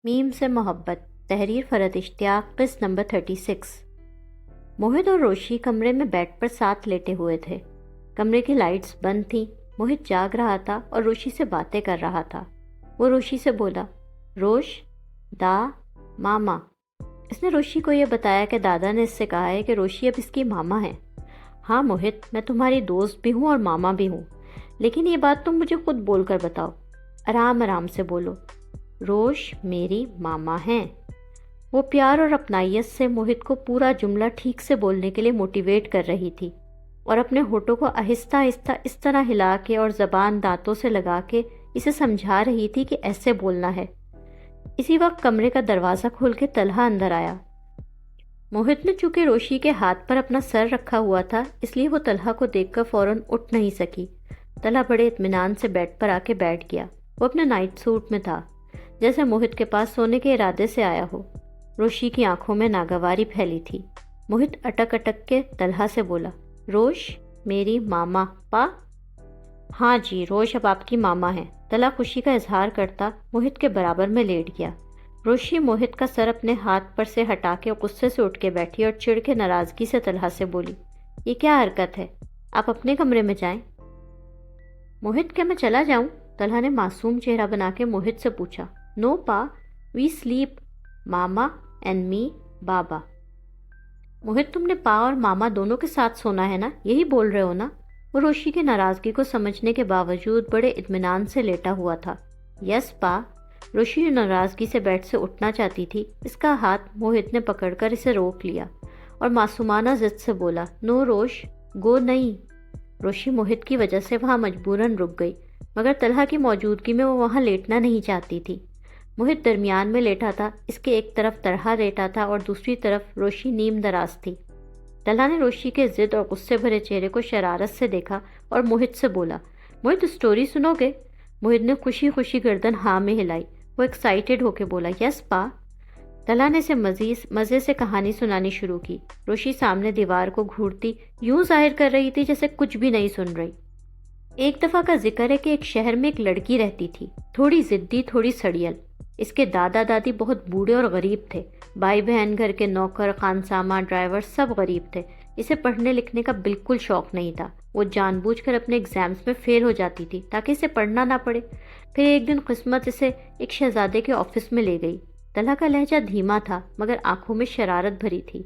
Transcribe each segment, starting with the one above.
میم سے محبت، تحریر فرد اشتیاق، قسط نمبر 36۔ موہت اور روشی کمرے میں بیڈ پر ساتھ لیٹے ہوئے تھے۔ کمرے کی لائٹس بند تھیں۔ موہت جاگ رہا تھا اور روشی سے باتیں کر رہا تھا۔ وہ روشی سے بولا، روش، دا، ماما۔ اس نے روشی کو یہ بتایا کہ دادا نے اس سے کہا ہے کہ روشی اب اس کی ماما ہے۔ ہاں موہت، میں تمہاری دوست بھی ہوں اور ماما بھی ہوں، لیکن یہ بات تم مجھے خود بول کر بتاؤ۔ آرام آرام سے بولو۔ روش میری ماما ہیں۔ وہ پیار اور اپنائیت سے موہت کو پورا جملہ ٹھیک سے بولنے کے لیے موٹیویٹ کر رہی تھی، اور اپنے ہونٹوں کو آہستہ آہستہ اس طرح ہلا کے اور زبان دانتوں سے لگا کے اسے سمجھا رہی تھی کہ ایسے بولنا ہے۔ اسی وقت کمرے کا دروازہ کھول کے طلحہ اندر آیا۔ موہت نے چونکہ روشی کے ہاتھ پر اپنا سر رکھا ہوا تھا، اس لیے وہ طلحہ کو دیکھ کر فوراً اٹھ نہیں سکی۔ طلحہ بڑے اطمینان سے بیڈ پر آ کے بیٹھ گیا۔ وہ اپنے نائٹ سوٹ میں تھا، جیسے موہت کے پاس سونے کے ارادے سے آیا ہو۔ روشی کی آنکھوں میں ناگواری پھیلی تھی۔ موہت اٹک اٹک کے طلحہ سے بولا، روش میری ماما پا۔ ہاں جی، روش اب آپ کی ماما ہے۔ طلحہ خوشی کا اظہار کرتا موہت کے برابر میں لیٹ گیا۔ روشی موہت کا سر اپنے ہاتھ پر سے ہٹا کے غصے سے اٹھ کے بیٹھی اور چڑ کے ناراضگی سے طلحہ سے بولی، یہ کیا حرکت ہے؟ آپ اپنے کمرے میں جائیں۔ موہت، کیا میں چلا جاؤں؟ طلحہ نے معصوم چہرہ بنا کے موہت سے پوچھا۔ نو پا، we sleep, mama and me, بابا۔ موہت، تم نے پا اور ماما دونوں کے ساتھ سونا ہے نا؟ یہی بول رہے ہو نا؟ وہ روشی کی ناراضگی کو سمجھنے کے باوجود بڑے اطمینان سے لیٹا ہوا تھا۔ یس پا۔ روشی جو ناراضگی سے بیڈ سے اٹھنا چاہتی تھی، اس کا ہاتھ موہت نے پکڑ کر اسے روک لیا اور معصومانہ ضد سے بولا، نو روش، گو نہیں۔ روشی موہت کی وجہ سے وہاں مجبوراً رک گئی، مگر طلحہ کی موجودگی میں وہ وہاں لیٹنا نہیں چاہتی تھی۔ موہت درمیان میں لیٹا تھا، اس کے ایک طرف طلحہ لیٹا تھا اور دوسری طرف روشی نیم دراز تھی۔ طلحہ نے روشی کے ضد اور غصے بھرے چہرے کو شرارت سے دیکھا اور موہت سے بولا، موہت اسٹوری سنو گے؟ موہت نے خوشی خوشی گردن ہاں میں ہلائی۔ وہ ایکسائٹیڈ ہو کے بولا، یس پا۔ طلحہ نے اسے مزے سے کہانی سنانی شروع کی۔ روشی سامنے دیوار کو گھورتی یوں ظاہر کر رہی تھی جیسے کچھ بھی نہیں سن رہی۔ ایک دفعہ کا ذکر ہے کہ ایک شہر میں ایک لڑکی رہتی تھی، تھوڑی ضدی، تھوڑی سڑیل۔ اس کے دادا دادی بہت بوڑھے اور غریب تھے۔ بھائی بہن، گھر کے نوکر، خانسامہ، ڈرائیور سب غریب تھے۔ اسے پڑھنے لکھنے کا بالکل شوق نہیں تھا۔ وہ جان بوجھ کر اپنے ایگزامز میں فیل ہو جاتی تھی تاکہ اسے پڑھنا نہ پڑے۔ پھر ایک دن قسمت اسے ایک شہزادے کے آفس میں لے گئی۔ طلحہ کا لہجہ دھیما تھا مگر آنکھوں میں شرارت بھری تھی۔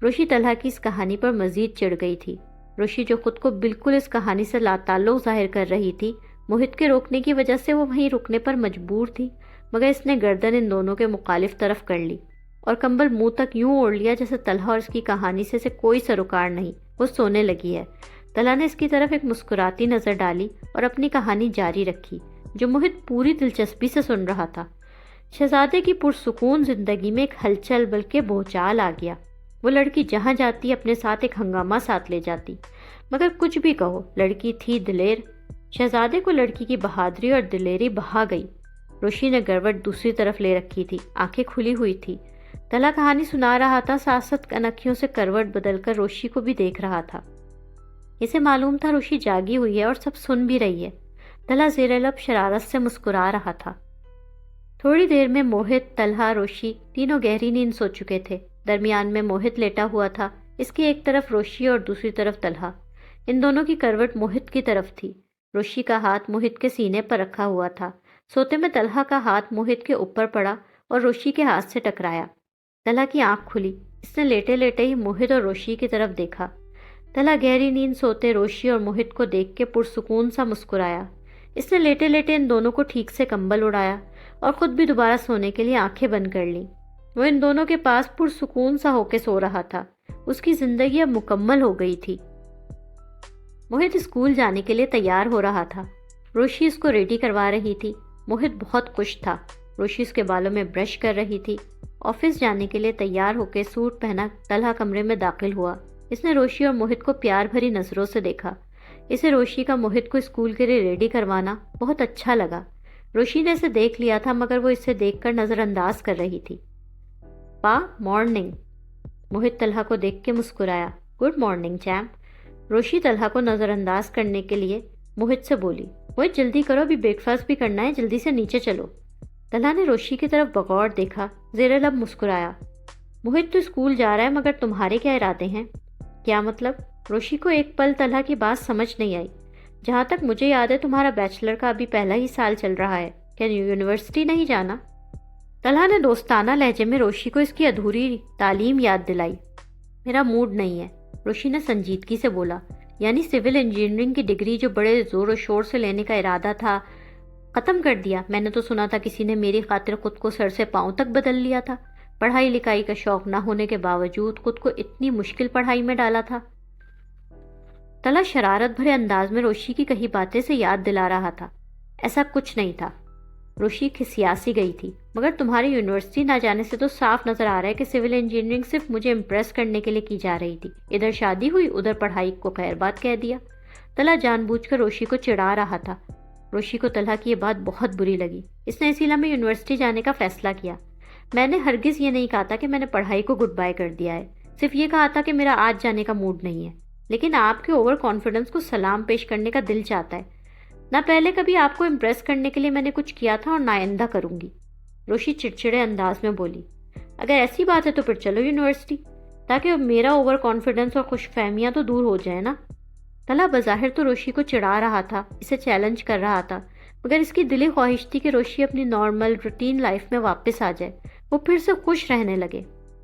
روشی طلحہ کی اس کہانی پر مزید چڑھ گئی تھی۔ روشی جو خود کو بالکل اس کہانی سے لا تعلق ظاہر کر رہی تھی، موہت کے روکنے کی وجہ سے وہ وہیں رکنے پر مجبور تھی، مگر اس نے گردن ان دونوں کے مخالف طرف کر لی اور کمبل منہ تک یوں اوڑھ لیا جیسے طلحہ اور اس کی کہانی سے اسے کوئی سروکار نہیں، وہ سونے لگی ہے۔ طلحہ نے اس کی طرف ایک مسکراتی نظر ڈالی اور اپنی کہانی جاری رکھی، جو موہت پوری دلچسپی سے سن رہا تھا۔ شہزادے کی پرسکون زندگی میں ایک ہلچل بلکہ بھوچال آ گیا۔ وہ لڑکی جہاں جاتی اپنے ساتھ ایک ہنگامہ ساتھ لے جاتی، مگر کچھ بھی کہو لڑکی تھی دلیر۔ شہزادے کو لڑکی کی بہادری اور دلیری بہا گئی۔ روشی نے کروٹ دوسری طرف لے رکھی تھی، آنکھیں کھلی ہوئی تھی۔ طلحہ کہانی سنا رہا تھا، ساتھ ساتھ انکھیوں سے کروٹ بدل کر روشی کو بھی دیکھ رہا تھا۔ اسے معلوم تھا روشی جاگی ہوئی ہے اور سب سن بھی رہی ہے۔ طلحہ زیر لب شرارت سے مسکرا رہا تھا۔ تھوڑی دیر میں موہت، طلحہ، روشی تینوں گہری نیند سو چکے تھے۔ درمیان میں موہت لیٹا ہوا تھا، اس کی ایک طرف روشی اور دوسری طرف طلحہ۔ ان دونوں کی کروٹ موہت کی طرف تھی۔ روشی کا ہاتھ موہت کے سینے پر رکھا ہوا تھا۔ سوتے میں طلحہ کا ہاتھ موہت کے اوپر پڑا اور روشی کے ہاتھ سے ٹکرایا۔ طلحہ کی آنکھ کھلی، اس نے لیٹے لیٹے ہی موہت اور روشی کی طرف دیکھا۔ طلحہ گہری نیند سوتے روشی اور موہت کو دیکھ کے پرسکون سا مسکرایا۔ اس نے لیٹے لیٹے ان دونوں کو ٹھیک سے کمبل اڑایا اور خود بھی دوبارہ سونے کے لیے آنکھیں بند کر لیں۔ وہ ان دونوں کے پاس پرسکون سا ہو کے سو رہا تھا۔ اس کی زندگی اب مکمل ہو گئی تھی۔ موہت اسکول جانے کے لیے تیار ہو رہا تھا۔ روشی اس کو ریڈی کروا رہی تھی۔ موہت بہت خوش تھا۔ روشی اس کے بالوں میں برش کر رہی تھی۔ آفس جانے کے لیے تیار ہو کے سوٹ پہنا طلحہ کمرے میں داخل ہوا۔ اس نے روشی اور موہت کو پیار بھری نظروں سے دیکھا۔ اسے روشی کا موہت کو اسکول کے لیے ریڈی کروانا بہت اچھا لگا۔ روشی نے اسے دیکھ لیا تھا مگر وہ اسے دیکھ کر نظر انداز کر رہی تھی۔ پا، مارننگ۔ موہت طلحہ کو دیکھ کے مسکرایا، گڈ مارننگ چیمپ۔ روشی طلحہ کو نظر انداز کرنے کے لیے موہت سے بولی، موہت جلدی کرو، ابھی بریک فاسٹ بھی کرنا ہے، جلدی سے نیچے چلو۔ طلحہ نے روشی کی طرف بغور دیکھا، زیر لب مسکرایا۔ موہت تو اسکول جا رہا ہے، مگر تمہارے کیا ارادے ہیں؟ کیا مطلب؟ روشی کو ایک پل طلحہ کی بات سمجھ نہیں آئی۔ جہاں تک مجھے یاد ہے تمہارا بیچلر کا ابھی پہلا ہی سال چل رہا ہے، کیا یونیورسٹی نہیں جانا؟ طلحہ نے دوستانہ لہجے میں روشی کو اس کی ادھوری تعلیم یاد دلائی۔ میرا موڈ نہیں ہے، روشی نے سنجیدگی سے بولا۔ یعنی سول انجینئرنگ کی ڈگری جو بڑے زور و شور سے لینے کا ارادہ تھا، ختم کر دیا؟ میں نے تو سنا تھا کسی نے میری خاطر خود کو سر سے پاؤں تک بدل لیا تھا، پڑھائی لکھائی کا شوق نہ ہونے کے باوجود خود کو اتنی مشکل پڑھائی میں ڈالا تھا۔ طلحہ شرارت بھرے انداز میں روشی کی کہی باتیں سے یاد دلا رہا تھا۔ ایسا کچھ نہیں تھا۔ روشی کھسیاسی گئی تھی۔ مگر تمہاری یونیورسٹی نہ جانے سے تو صاف نظر آ رہا ہے کہ سول انجینئرنگ صرف مجھے امپریس کرنے کے لیے کی جا رہی تھی۔ ادھر شادی ہوئی، ادھر پڑھائی کو خیر بات کہہ دیا۔ طلحہ جان بوجھ کر روشی کو چڑھا رہا تھا۔ روشی کو طلحہ کی یہ بات بہت بری لگی۔ اس نے اسی لمحے یونیورسٹی جانے کا فیصلہ کیا۔ میں نے ہرگز یہ نہیں کہا تھا کہ میں نے پڑھائی کو گڈ بائی کر دیا ہے، صرف یہ کہا تھا کہ میرا آج جانے کا موڈ نہیں ہے۔ لیکن آپ کے اوور کانفیڈنس کو سلام پیش کرنے کا دل چاہتا ہے۔ نہ پہلے کبھی آپ کو امپریس کرنے کے لیے میں نے کچھ کیا تھا اور نہ آئندہ کروں گی، روشی چڑچڑے انداز میں بولی۔ اگر ایسی بات ہے تو پھر چلو یونیورسٹی، تاکہ میرا اوور کانفیڈنس اور خوش فہمیاں تو دور ہو جائیں نا۔ طلحہ بظاہر تو روشی کو چڑھا رہا تھا، اسے چیلنج کر رہا تھا، مگر اس کی دلی خواہش تھی کہ روشی اپنی نارمل روٹین لائف میں واپس آ جائے، وہ پھر سے خوش رہنے لگے۔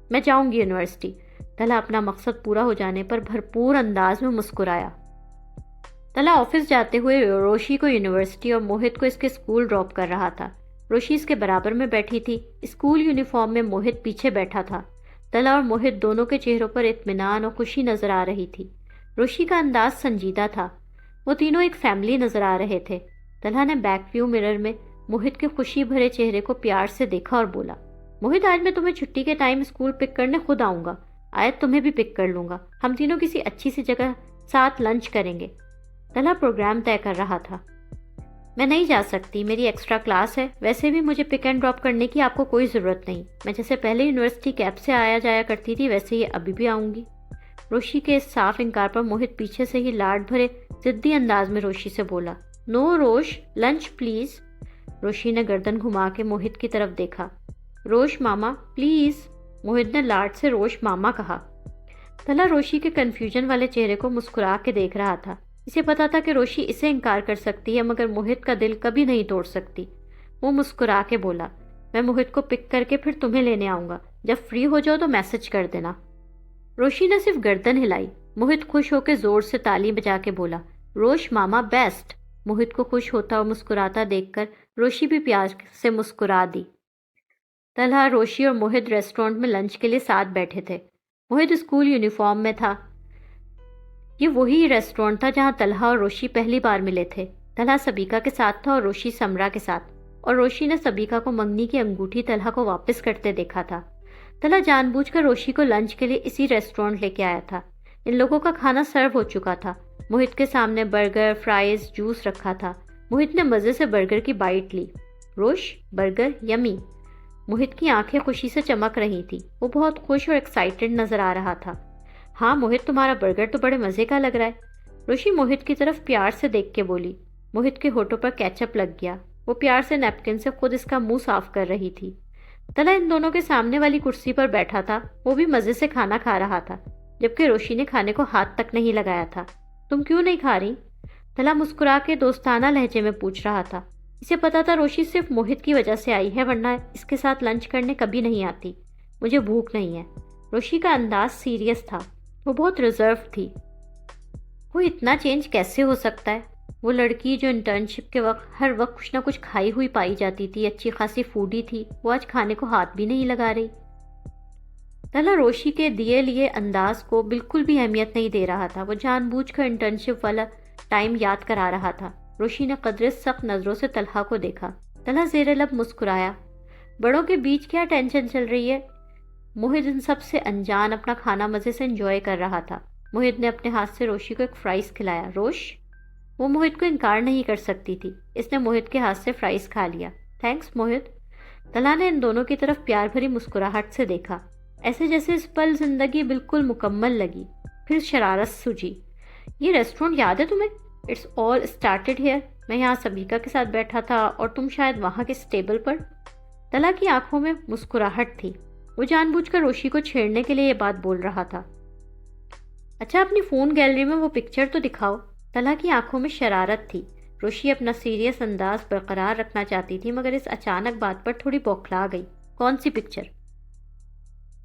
میں جاؤں گی یونیورسٹی۔ طلحہ اپنا مقصد پورا ہو جانے پر بھرپور انداز میں مسکرایا۔ طلحہ آفس جاتے ہوئے روشی کو یونیورسٹی اور موہت کو اس کے اسکول ڈراپ کر رہا تھا۔ روشی اس کے برابر میں بیٹھی تھی، اسکول یونیفارم میں موہت پیچھے بیٹھا تھا۔ طلحہ اور موہت دونوں کے چہروں پر اطمینان اور خوشی نظر آ رہی تھی۔ روشی کا انداز سنجیدہ تھا، وہ تینوں ایک فیملی نظر آ رہے تھے۔ طلحہ نے بیک ویو مرر میں موہت کے خوشی بھرے چہرے کو پیار سے دیکھا اور بولا، موہت آج میں تمہیں چھٹی کے ٹائم اسکول پک کرنے خود آؤں گا، آیت تمہیں بھی پک کر لوں گا، ہم تینوں کسی اچھی سی جگہ ساتھ لنچ کریں گے۔ طلحہ پروگرام طے کر رہا تھا۔ میں نہیں جا سکتی، میری ایکسٹرا کلاس ہے، ویسے بھی مجھے پک اینڈ ڈراپ کرنے کی آپ کو کوئی ضرورت نہیں، میں جیسے پہلے یونیورسٹی کیب سے آیا جایا کرتی تھی ویسے ہی ابھی بھی آؤں گی۔ روشی کے اس صاف انکار پر موہت پیچھے سے ہی لاڈ بھرے ضدی انداز میں روشی سے بولا، نو روش، لنچ پلیز۔ روشی نے گردن گھما کے موہت کی طرف دیکھا۔ روش ماما پلیز، موہت نے لاڈ سے روش ماما کہا۔ طلحہ روشی کے کنفیوژن والے چہرے کو مسکرا کے دیکھ رہا تھا۔ اسے پتا تھا کہ روشی اسے انکار کر سکتی ہے مگر موہت کا دل کبھی نہیں توڑ سکتی۔ وہ مسکرا کے بولا، میں موہت کو پک کر کے پھر تمہیں لینے آؤں گا، جب فری ہو جاؤ تو میسج کر دینا۔ روشی نے صرف گردن ہلائی۔ موہت خوش ہو کے زور سے تالی بجا کے بولا، روش ماما بیسٹ۔ موہت کو خوش ہوتا اور مسکراتا دیکھ کر روشی بھی پیار سے مسکرا دی۔ طلحہ، روشی اور موہت ریسٹورینٹ میں لنچ کے لیے ساتھ بیٹھے تھے۔ موہت اسکول یونیفارم میں تھا۔ یہ وہی ریسٹورینٹ تھا جہاں طلحہ اور روشی پہلی بار ملے تھے۔ طلحہ سبیکا کے ساتھ تھا اور روشی سمرا کے ساتھ، اور روشی نے سبیکا کو منگنی کی انگوٹھی طلحہ کو واپس کرتے دیکھا تھا۔ طلحہ جان بوجھ کر روشی کو لنچ کے لیے اسی ریسٹورینٹ لے کے آیا تھا۔ ان لوگوں کا کھانا سرو ہو چکا تھا۔ موہت کے سامنے برگر، فرائز، جوس رکھا تھا۔ موہت نے مزے سے برگر کی بائٹ لی۔ روش، برگر یمی۔ موہت کی آنکھیں خوشی سے چمک رہی تھی، وہ بہت خوش اور ایکسائٹڈ نظر آ رہا تھا۔ ہاں موہت، تمہارا برگر تو بڑے مزے کا لگ رہا ہے، روشی موہت کی طرف پیار سے دیکھ کے بولی۔ موہت کے ہونٹوں پر کیچپ لگ گیا، وہ پیار سے نیپکن سے خود اس کا منہ صاف کر رہی تھی۔ طلحہ ان دونوں کے سامنے والی کرسی پر بیٹھا تھا، وہ بھی مزے سے کھانا کھا رہا تھا، جبکہ روشی نے کھانے کو ہاتھ تک نہیں لگایا تھا۔ تم کیوں نہیں کھا رہی؟ طلحہ مسکرا کے دوستانہ لہجے میں پوچھ رہا تھا۔ اسے پتا تھا روشی صرف موہت کی وجہ سے آئی ہے، ورنہ اس کے ساتھ لنچ کرنے کبھی نہیں آتی۔ مجھے بھوک نہیں ہے۔ روشی کا انداز سیریس تھا، وہ بہت ریزرو تھی۔ وہ اتنا چینج کیسے ہو سکتا ہے؟ وہ لڑکی جو انٹرنشپ کے وقت ہر وقت کچھ نہ کچھ کھائی ہوئی پائی جاتی تھی، اچھی خاصی فوڈی تھی، وہ آج کھانے کو ہاتھ بھی نہیں لگا رہی۔ طلحہ روشی کے دیے لیے انداز کو بالکل بھی اہمیت نہیں دے رہا تھا، وہ جان بوجھ کر انٹرنشپ والا ٹائم یاد کرا رہا تھا۔ روشی نے قدرے سخت نظروں سے طلحہ کو دیکھا۔ طلحہ زیر لب مسکرایا۔ بڑوں کے بیچ کیا ٹینشن چل رہی ہے؟ موہت ان سب سے انجان اپنا کھانا مزے سے انجوائے کر رہا تھا۔ موہت نے اپنے ہاتھ سے روشی کو ایک فرائز کھلایا۔ روش، وہ موہت کو انکار نہیں کر سکتی تھی، اس نے موہت کے ہاتھ سے فرائز کھا لیا۔ تھینکس موہت۔ طلحہ نے ان دونوں کی طرف پیار بھری مسکراہٹ سے دیکھا، ایسے جیسے اس پل زندگی بالکل مکمل لگی۔ پھر شرارت سوجی، یہ ریسٹورینٹ یاد ہے تمہیں؟ It's all started here. میں یہاں سبیکا کے ساتھ بیٹھا تھا اور تم شاید وہاں کے اسٹیبل پر۔ طلحہ کی آنکھوں میں مسکراہٹ تھی، وہ جان بوجھ کر روشی کو چھیڑنے کے لیے یہ بات بول رہا تھا۔ اچھا اپنی فون گیلری میں وہ پکچر تو دکھاؤ۔ طلحہ کی آنکھوں میں شرارت تھی۔ روشی اپنا سیریس انداز برقرار رکھنا چاہتی تھی مگر اس اچانک بات پر تھوڑی بوکھلا گئی۔ کون سی پکچر؟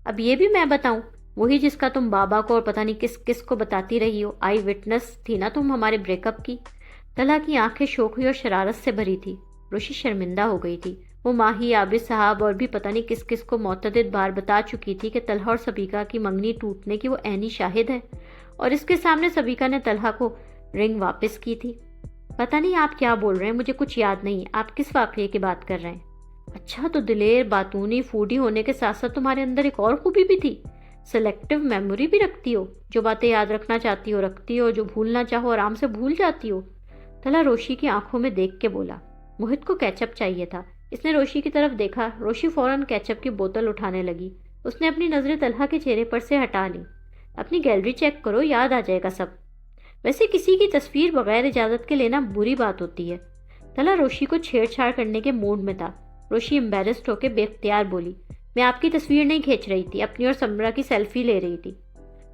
اب یہ بھی میں بتاؤں؟ وہی جس کا تم بابا کو اور پتہ نہیں کس کس کو بتاتی رہی ہو، آئی وٹنس تھی نا تم ہمارے بریک اپ کی۔ طلحہ کی آنکھیں شوخی اور شرارت سے بھری تھی۔ روشی شرمندہ ہو گئی تھی۔ وہ ماہی، عابد صاحب اور بھی پتہ نہیں کس کس کو متعدد بار بتا چکی تھی کہ طلحہ اور سبیکا کی منگنی ٹوٹنے کی وہ عینی شاہد ہے، اور اس کے سامنے سبیکا نے طلحہ کو رنگ واپس کی تھی۔ پتہ نہیں آپ کیا بول رہے ہیں، مجھے کچھ یاد نہیں، آپ کس واقعے کی بات کر رہے ہیں؟ اچھا تو دلیر، باتونی، فوڈی ہونے کے ساتھ ساتھ تمہارے اندر ایک اور خوبی بھی تھی، سلیکٹیو میموری بھی رکھتی ہو، جو باتیں یاد رکھنا چاہتی ہو رکھتی ہو، جو بھولنا چاہو آرام سے بھول جاتی ہو۔ طلحہ روشی کی آنکھوں میں دیکھ کے بولا۔ موہت کو کیچپ چاہیے تھا، اس نے روشی کی طرف دیکھا۔ روشی فوراً کیچپ کی بوتل اٹھانے لگی۔ اس نے اپنی نظریں طلحہ کے چہرے پر سے ہٹا لی۔ اپنی گیلری چیک کرو، یاد آ جائے گا سب۔ ویسے کسی کی تصویر بغیر اجازت کے لینا بری بات ہوتی ہے۔ طلحہ روشی کو چھیڑ چھاڑ کرنے کے موڈ میں تھا۔ روشی امبیرسڈ ہو کے بے اختیار بولی، میں آپ کی تصویر نہیں کھینچ رہی تھی، اپنی اور سمرا کی سیلفی لے رہی تھی۔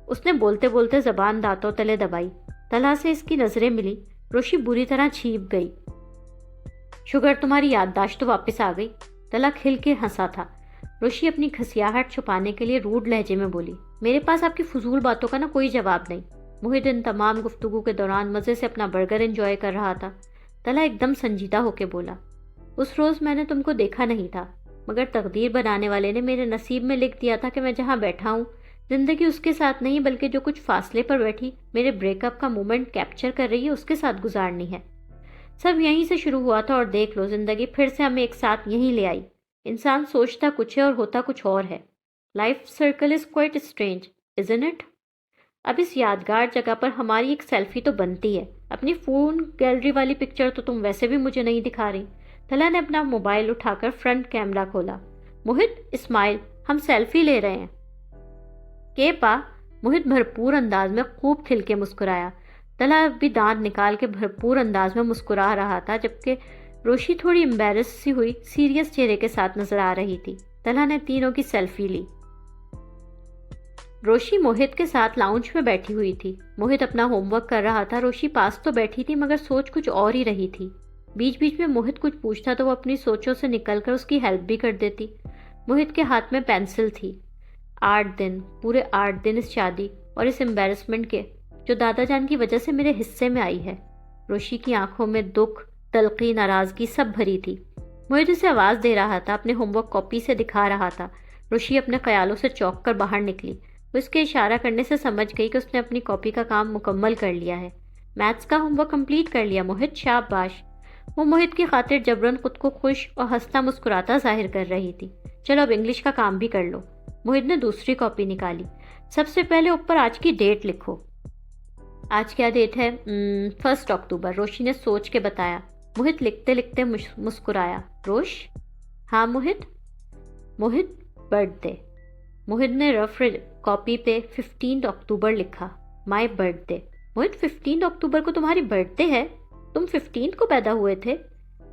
اس نے بولتے بولتے زبان دانتوں تلے دبائی۔ طلحہ سے اس کی نظریں ملی۔ روشی بری طرح چھیپ گئی۔ شوگر تمہاری یادداشت تو واپس آ گئی۔ طلحہ کھل کے ہنسا تھا۔ روشی اپنی کھسیاہٹ چھپانے کے لیے روڈ لہجے میں بولی، میرے پاس آپ کی فضول باتوں کا نا کوئی جواب نہیں۔ موہت ان تمام گفتگو کے دوران مزے سے اپنا برگر انجوائے کر رہا تھا۔ طلحہ ایک دم سنجیدہ ہو کے بولا، اس روز میں نے تم کو دیکھا نہیں تھا، مگر تقدیر بنانے والے نے میرے نصیب میں لکھ دیا تھا کہ میں جہاں بیٹھا ہوں زندگی اس کے ساتھ نہیں بلکہ جو کچھ فاصلے پر بیٹھی میرے بریک اپ کا مومنٹ کیپچر کر رہی ہے اس کے ساتھ گزارنی ہے۔ سب یہیں سے شروع ہوا تھا اور دیکھ لو زندگی پھر سے ہمیں ایک ساتھ یہیں لے آئی۔ انسان سوچتا کچھ ہے اور ہوتا کچھ اور ہے۔ Life circle is quite strange isn't it? اب اس یادگار جگہ پر ہماری ایک سیلفی تو بنتی ہے۔ اپنی فون گیلری والی پکچر تو تم ویسے بھی مجھے نہیں دکھا رہی۔ طلحہ نے اپنا موبائل اٹھا کر فرنٹ کیمرہ کھولا۔ موہت اسمائل، ہم سیلفی لے رہے ہیں۔ کے پا؟ موہت بھرپور انداز میں خوب کھل کے مسکرایا۔ طلحہ بھی دانت نکال کے بھرپور انداز میں مسکرا رہا تھا، جبکہ روشی تھوڑی امبیرس سی ہوئی سیریس چہرے کے ساتھ نظر آ رہی تھی۔ طلحہ نے تینوں کی سیلفی لی۔ روشی موہت کے ساتھ لاؤنج میں بیٹھی ہوئی تھی۔ موہت اپنا ہوم ورک کر رہا تھا۔ روشی پاس تو بیٹھی تھی مگر سوچ کچھ اور ہی رہی تھی۔ بیچ بیچ میں موہت کچھ پوچھتا تو وہ اپنی سوچوں سے نکل کر اس کی ہیلپ بھی کر دیتی۔ موہت کے ہاتھ میں پینسل تھی۔ 8 دن، پورے 8 دن اس شادی اور اس امبیرسمنٹ کے جو دادا جان کی وجہ سے میرے حصے میں آئی ہے۔ روشی کی آنکھوں میں دکھ، تلخی، ناراضگی سب بھری تھی۔ موہت اسے آواز دے رہا تھا، اپنے ہوم ورک کاپی سے دکھا رہا تھا۔ روشی اپنے خیالوں سے چونک کر باہر نکلی۔ وہ اس کے اشارہ کرنے سے سمجھ گئی کہ اس نے اپنی کاپی کا کام مکمل کر لیا ہے۔ میتھس کا ہوم ورک کمپلیٹ کر لیا موہت، شاباش۔ وہ موہت کی خاطر جبراً خود کو خوش اور ہنستا مسکراتا ظاہر کر رہی تھی۔ چلو اب انگلش کا کام بھی کر لو۔ موہت نے دوسری کاپی نکالی۔ سب سے پہلے اوپر آج کی ڈیٹ لکھو۔ آج کیا ڈیٹ ہے؟ 1 اکتوبر، روشی نے سوچ کے بتایا۔ موہت لکھتے لکھتے مسکرایا۔ روش؟ ہاں موہت؟ Mohit birthday. موہت نے رف کاپی پہ 15 اکتوبر لکھا۔ My birthday. موہت 15 اکتوبر کو تمہاری برتھ ڈے ہے؟ تم 15 کو پیدا ہوئے تھے؟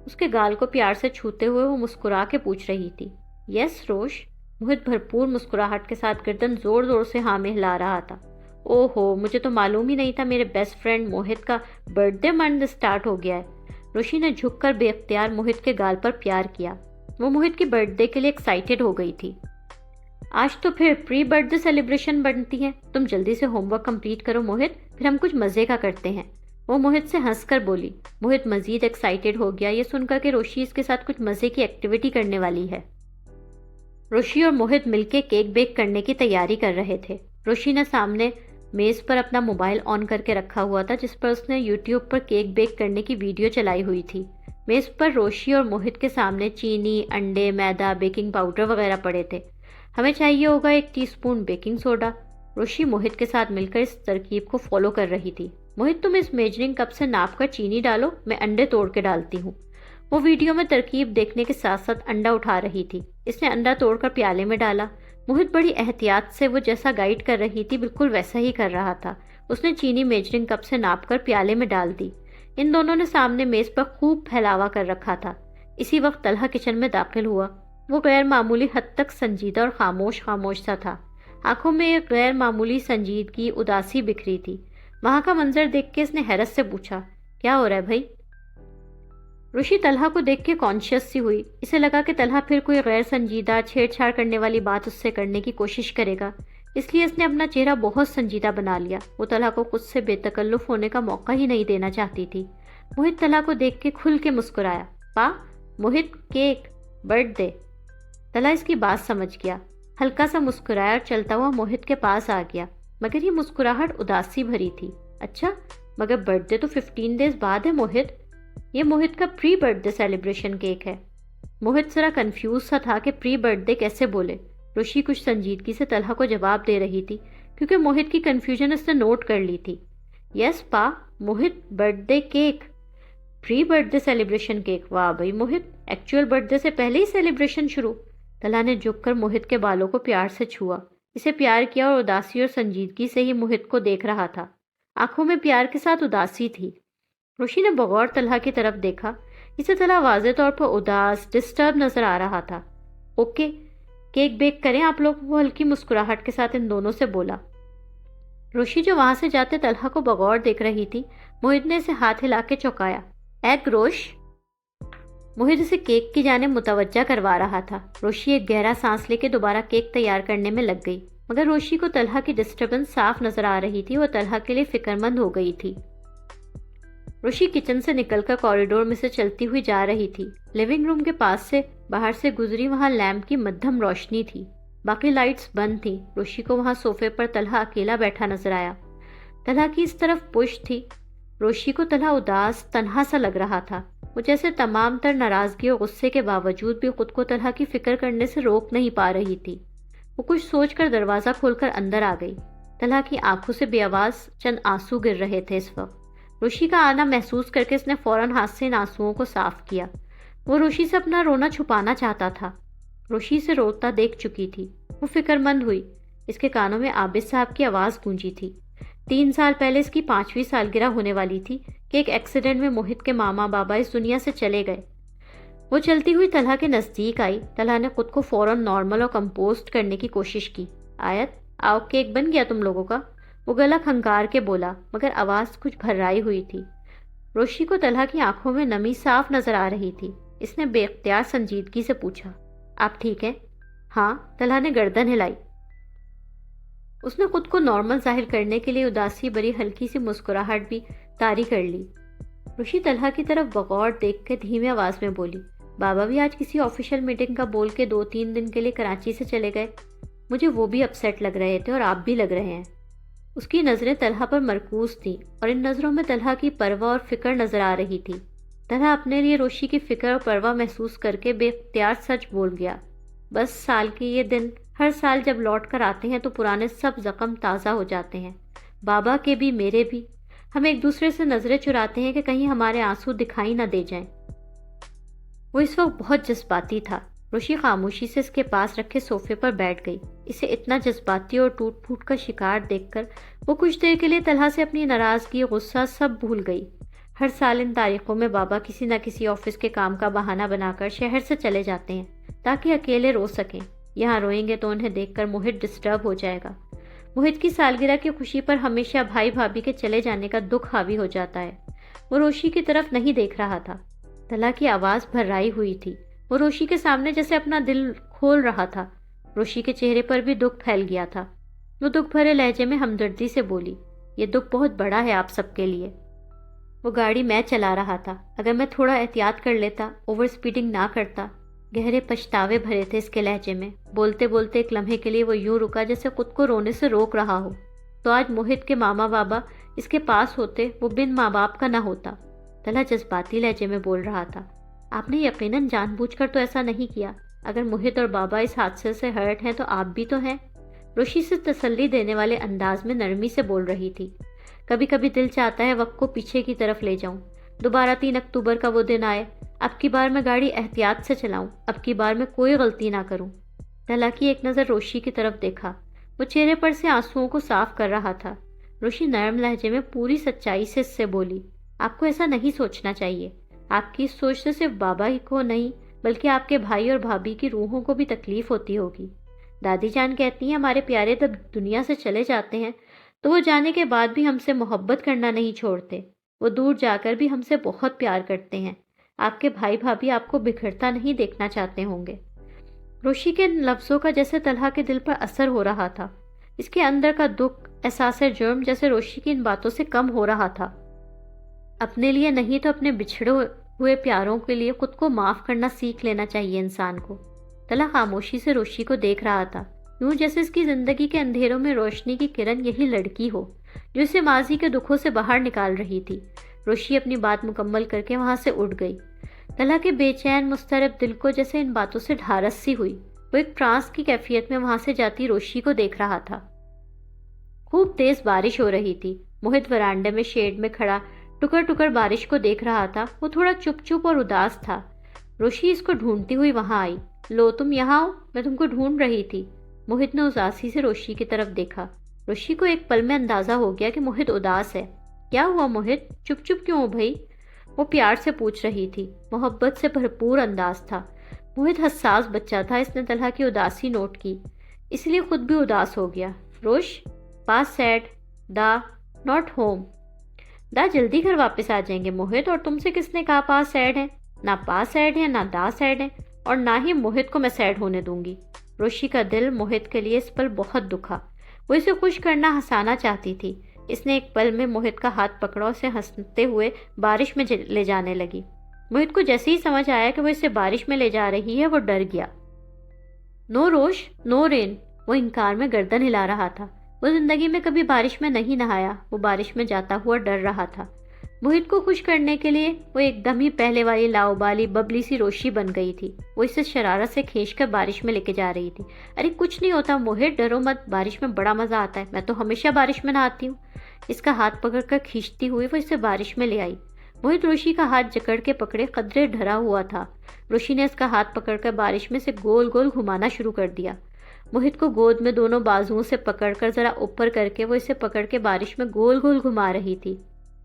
اس کے گال کو پیار سے چھوتے ہوئے وہ مسکرا کے پوچھ رہی تھی۔ یس روش۔ موہت بھرپور مسکراہٹ کے ساتھ گردن زور زور سے ہاں میں ہلا رہا تھا۔ او ہو، مجھے تو معلوم ہی نہیں تھا میرے بیسٹ فرینڈ موہت کا برتھ ڈے منتھ اسٹارٹ ہو گیا ہے۔ روشی نے جھک کر بے اختیار موہت کے گال پر پیار کیا۔ وہ موہت کی برتھ ڈے کے لیے ایکسائٹیڈ ہو گئی تھی۔ آج تو پھر پری برتھ ڈے سیلیبریشن بنتی ہے۔ تم جلدی سے ہوم ورک کمپلیٹ کرو موہت، پھر ہم کچھ مزے کا کرتے ہیں۔ وہ موہت سے ہنس کر بولی۔ موہت مزید ایکسائٹیڈ ہو گیا یہ سن کر کہ روشی اس کے ساتھ کچھ مزے کی ایکٹیویٹی کرنے والی ہے۔ روشی اور موہت مل کے کیک بیک کرنے کی تیاری کر رہے تھے۔ روشی نے سامنے میز پر اپنا موبائل آن کر کے رکھا ہوا تھا جس پر اس نے یوٹیوب پر کیک بیک کرنے کی ویڈیو چلائی ہوئی تھی۔ میز پر روشی اور موہت کے سامنے چینی، انڈے، میدا، بیکنگ پاؤڈر وغیرہ پڑے تھے۔ ہمیں چاہیے ہوگا 1 teaspoon baking soda. Roshi Mohit کے ساتھ مل کر اس ترکیب کو فالو کر رہی تھی۔ موہت تم اس میجرنگ کپ سے ناپ کر چینی ڈالو، میں انڈے توڑ کے ڈالتی ہوں۔ وہ ویڈیو میں ترکیب دیکھنے کے ساتھ ساتھ انڈا اٹھا رہی تھی۔ اس نے انڈا توڑ کر پیالے میں ڈالا۔ موہت بڑی احتیاط سے وہ جیسا گائیڈ کر رہی تھی بالکل ویسا ہی کر رہا تھا۔ اس نے چینی میجرنگ کپ سے ناپ کر پیالے میں ڈال دی۔ ان دونوں نے سامنے میز پر خوب پھیلاوا کر رکھا تھا۔ اسی وقت طلحہ کچن میں داخل ہوا۔ وہ غیر معمولی حد تک سنجیدہ اور خاموش سا تھا۔ آنکھوں میں ایک غیر معمولی سنجیدگی، اداسی بکھری تھی۔ وہاں کا منظر دیکھ کے اس نے حیرت سے پوچھا، کیا ہو رہا ہے بھائی؟ روشی طلحہ کو دیکھ کے کانشیس سی ہوئی۔ اسے لگا کہ طلحہ پھر کوئی غیر سنجیدہ چھیڑ چھاڑ کرنے والی بات اس سے کرنے کی کوشش کرے گا، اس لیے اس نے اپنا چہرہ بہت سنجیدہ بنا لیا۔ وہ طلحہ کو خود سے بے تکلف ہونے کا موقع ہی نہیں دینا چاہتی تھی۔ موہت طلحہ کو دیکھ کے کھل کے مسکرایا۔ پا، Mohit, cake, birthday. Talha اس کی بات سمجھ گیا، ہلکا سا مسکرایا اور چلتا ہوا موہت کے پاس آ گیا، مگر یہ مسکراہٹ اداسی بھری تھی۔ اچھا، مگر برتھ ڈے تو 15 ڈیز بعد ہے موہت۔ یہ موہت کا پری برتھ ڈے سیلیبریشن کیک ہے۔ موہت ذرا کنفیوز سا تھا کہ پری برتھ ڈے کیسے بولے۔ روشی کچھ سنجیدگی سے طلحہ کو جواب دے رہی تھی کیونکہ موہت کی کنفیوژن اس نے نوٹ کر لی تھی۔ یس پا، موہت، برتھ ڈے کیک، پری برتھ ڈے سیلیبریشن کیک۔ واہ بھائی موہت، ایکچوئل برتھ ڈے سے پہلے ہی سیلیبریشن شروع؟ طلحہ نے جھک کر موہت کے بالوں کو پیار سے چھوا۔ اسے پیار کیا اور اداسی اور سنجیدگی سے ہی موہت کو دیکھ رہا تھا۔ آنکھوں میں پیار کے ساتھ اداسی تھی۔ روشی نے بغور طلحہ کی طرف دیکھا۔ اسے طلحہ واضح طور پر اداس، ڈسٹرب نظر آ رہا تھا۔ اوکے، کیک بیک کریں آپ لوگ، وہ ہلکی مسکراہٹ کے ساتھ ان دونوں سے بولا۔ روشی جو وہاں سے جاتے طلحہ کو بغور دیکھ رہی تھی، موہت نے اسے ہاتھ ہلا کے چونکایا۔ ایگ روش! موہت اسے کیک کی جانب متوجہ کروا رہا تھا۔ روشی ایک گہرا سانس لے کے دوبارہ کیک تیار کرنے میں لگ گئی، مگر روشی کو طلحہ کی ڈسٹربنس صاف نظر آ رہی تھی۔ وہ طلحہ کے لیے فکر مند ہو گئی تھی۔ روشی کچن سے نکل کر کوریڈور میں سے چلتی ہوئی جا رہی تھی۔ لیونگ روم کے پاس سے باہر سے گزری، وہاں لیمپ کی مدھم روشنی تھی، باقی لائٹس بند تھیں۔ روشی کو وہاں صوفے پر طلحہ اکیلا بیٹھا نظر آیا۔ طلحہ کی اس طرف پشت تھی۔ روشی کو طلحہ اداس، تنہا سا لگ رہا تھا۔ وہ جیسے تمام تر ناراضگی اور غصے کے باوجود بھی خود کو طلحہ کی فکر کرنے سے روک نہیں پا رہی تھی۔ وہ کچھ سوچ کر دروازہ کھول کر اندر آ گئی۔ طلحہ کی آنکھوں سے بے آواز چند آنسو گر رہے تھے اس وقت۔ روشی کا آنا محسوس کر کے اس نے فوراً ہاتھ سے ان آنسوؤں کو صاف کیا۔ وہ روشی سے اپنا رونا چھپانا چاہتا تھا۔ روشی سے روتا دیکھ چکی تھی۔ وہ فکر مند ہوئی۔ اس کے کانوں میں عابد صاحب کی آواز گونجی تھی۔ 3 سال پہلے اس کی 5ویں سالگرہ ہونے والی تھی کہ ایک ایکسیڈنٹ میں موہت کے ماما بابا اس دنیا سے چلے گئے۔ وہ چلتی ہوئی طلحہ کے نزدیک آئی۔ طلحہ نے خود کو فوراً نارمل اور کمپوزڈ کرنے کی کوشش کی۔ آیت، آؤ کیک بن گیا تم لوگوں کا؟ وہ گلا کھنکار کے بولا، مگر آواز کچھ بھررائی ہوئی تھی۔ روشی کو طلحہ کی آنکھوں میں نمی صاف نظر آ رہی تھی۔ اس نے بے اختیار سنجیدگی سے پوچھا، آپ ٹھیک ہیں؟ ہاں، طلحہ نے گردن ہلائی۔ اس نے خود کو نارمل ظاہر کرنے کے لیے اداسی بری ہلکی سی مسکراہٹ بھی طاری کر لی۔ روشی طلحہ کی طرف بغور دیکھ کے دھیمی آواز میں بولی، بابا بھی آج کسی آفیشیل میٹنگ کا بول کے 2-3 دن کے لیے کراچی سے چلے گئے۔ مجھے وہ بھی اپسیٹ لگ رہے تھے اور آپ بھی لگ رہے ہیں۔ اس کی نظریں طلحہ پر مرکوز تھیں اور ان نظروں میں طلحہ کی پرواہ اور فکر نظر آ رہی تھی۔ طلحہ اپنے لیے روشی کی فکر اور پرواہ محسوس کر کے بے اختیار سچ بول گیا، بس سال کے یہ دن ہر سال جب لوٹ کر آتے ہیں تو پرانے سب زخم تازہ ہو جاتے ہیں، بابا کے بھی میرے بھی۔ ہم ایک دوسرے سے نظریں چراتے ہیں کہ کہیں ہمارے آنسو دکھائی نہ دے جائیں۔ وہ اس وقت بہت جذباتی تھا۔ روشی خاموشی سے اس کے پاس رکھے صوفے پر بیٹھ گئی۔ اسے اتنا جذباتی اور ٹوٹ پھوٹ کا شکار دیکھ کر وہ کچھ دیر کے لیے طلحہ سے اپنی ناراضگی، غصہ سب بھول گئی۔ ہر سال ان تاریخوں میں بابا کسی نہ کسی آفس کے کام کا بہانہ بنا کر شہر سے چلے جاتے ہیں تاکہ اکیلے رو سکیں۔ یہاں روئیں گے تو انہیں دیکھ کر موہت ڈسٹرب ہو جائے گا۔ موہت کی سالگرہ کی خوشی پر ہمیشہ بھائی بھابھی کے چلے جانے کا دکھ حاوی ہو جاتا ہے۔ وہ روشی کی طرف نہیں دیکھ رہا تھا۔ طلحہ کی آواز بھررائی ہوئی تھی۔ وہ روشی کے سامنے جیسے اپنا دل کھول رہا تھا۔ روشی کے چہرے پر بھی دکھ پھیل گیا تھا۔ وہ دکھ بھرے لہجے میں ہمدردی سے بولی، یہ دکھ بہت بڑا ہے آپ سب کے لیے۔ وہ گاڑی میں چلا رہا تھا، اگر میں تھوڑا احتیاط کر لیتا، اوور سپیڈنگ نہ کرتا۔ گہرے پچھتاوے بھرے تھے اس کے لہجے میں۔ بولتے بولتے ایک لمحے کے لیے وہ یوں رکا جیسے خود کو رونے سے روک رہا ہو۔ تو آج موہت کے ماما بابا اس کے پاس ہوتے، وہ بن ماں باپ کا نہ ہوتا۔ طلحہ جذباتی لہجے میں بول رہا تھا، آپ نے یقیناً جان بوجھ کر تو ایسا نہیں کیا۔ اگر موہت اور بابا اس حادثے سے ہرٹ ہیں تو آپ بھی تو ہیں۔ روشی سے تسلی دینے والے انداز میں نرمی سے بول رہی تھی، کبھی کبھی دل چاہتا ہے وقت کو پیچھے کی طرف لے جاؤں، دوبارہ 3 اکتوبر کا وہ دن آئے، اب کی بار میں گاڑی احتیاط سے چلاؤں، اب کی بار میں کوئی غلطی نہ کروں۔ طلحہ کی ایک نظر روشی کی طرف دیکھا۔ وہ چہرے پر سے آنسوؤں کو صاف کر رہا تھا۔ روشی نرم لہجے میں پوری سچائی سے اس سے بولی، آپ کو ایسا نہیں سوچنا چاہیے. آپ کی اس سوچ سے صرف بابا ہی کو نہیں بلکہ آپ کے بھائی اور بھابھی کی روحوں کو بھی تکلیف ہوتی ہوگی. دادی جان کہتی ہیں ہمارے پیارے جب دنیا سے چلے جاتے ہیں تو وہ جانے کے بعد بھی ہم سے محبت کرنا نہیں چھوڑتے. وہ دور جا کر بھی ہم سے بہت پیار کرتے ہیں. آپ کے بھائی بھابھی آپ کو بکھرتا نہیں دیکھنا چاہتے ہوں گے. روشی کے ان لفظوں کا جیسے طلحہ کے دل پر اثر ہو رہا تھا. اس کے اندر کا دکھ، احساس جرم جیسے روشی کی ان باتوں سے کم ہو رہا تھا. اپنے لیے نہیں تو اپنے بچھڑے ہوئے پیاروں کے لیے خود کو معاف کرنا سیکھ لینا چاہیے انسان کو. طلحہ خاموشی سے روشی کو دیکھ رہا تھا، یوں جیسے اس کی زندگی کے اندھیروں میں روشنی کی کرن یہی لڑکی ہو جو اسے ماضی کے دکھوں سے باہر نکال رہی تھی. روشی اپنی بات مکمل کر کے وہاں سے اٹھ گئی. طلحہ کے بے چین مضطرب دل کو جیسے ان باتوں سے ڈھارس سی ہوئی. وہ ایک ٹرانس کی کیفیت میں وہاں سے جاتی روشی کو دیکھ رہا تھا. خوب تیز بارش ہو رہی تھی. موہت ورانڈے میں شیڈ میں کھڑا ٹکر ٹکر بارش کو دیکھ رہا تھا. وہ تھوڑا چپ چپ اور اداس تھا. روشی اس کو ڈھونڈتی ہوئی وہاں آئی. لو تم یہاں ہو، میں تم کو ڈھونڈ رہی تھی. موہت نے اداسی سے روشی کی طرف دیکھا. روشی کو ایک پل میں اندازہ ہو گیا کہ موہت اداس ہے. کیا ہوا موہت، چپ چپ کیوں ہو بھائی؟ وہ پیار سے پوچھ رہی تھی. محبت سے بھرپور انداز تھا. موہت حساس بچہ تھا. اس نے طلحہ کی اداسی نوٹ کی، اس لیے خود بھی اداس ہو گیا. روش، پاس سیڈ دا ناٹ ہوم. دا جلدی گھر واپس آ جائیں گے موہت. اور تم سے کس نے کہا پاس سیڈ ہے؟ نہ پاس سیڈ ہے، نہ دا سیڈ ہے، اور نہ ہی موہت کو میں سیڈ ہونے دوں گی. روشی کا دل موہت کے لیے اس پل بہت دکھا. وہ اسے خوش کرنا، ہنسانا چاہتی تھی. اس نے ایک پل میں موہت کا ہاتھ پکڑا، اسے ہنستے ہوئے بارش میں لے جانے لگی. موہت کو جیسے ہی سمجھ آیا کہ وہ اسے بارش میں لے جا رہی ہے وہ ڈر گیا. نو روش، نو رین. وہ انکار میں گردن ہلا رہا تھا. وہ زندگی میں کبھی بارش میں نہیں نہایا. وہ بارش میں جاتا ہوا ڈر رہا تھا. موہت کو خوش کرنے کے لیے وہ ایک دم ہی پہلے والی لاؤبالی ببلی سی روشی بن گئی تھی. وہ اسے شرارت سے کھینچ کر بارش میں لے کے جا رہی تھی. ارے کچھ نہیں ہوتا موہت، ڈرو مت، بارش میں بڑا مزہ آتا ہے، میں تو ہمیشہ بارش میں نہاتی ہوں. اس کا ہاتھ پکڑ کر کھینچتی ہوئی وہ اسے بارش میں لے آئی. موہت روشی کا ہاتھ جکڑ کے پکڑے، قدرے ڈھرا ہوا تھا. روشی نے اس کا ہاتھ پکڑ کر بارش میں سے گول گول گھمانا شروع کر دیا. موہت کو گود میں دونوں بازوؤں سے پکڑ کر ذرا اوپر کر کے وہ اسے پکڑ کے بارش میں گول گول گھما رہی تھی.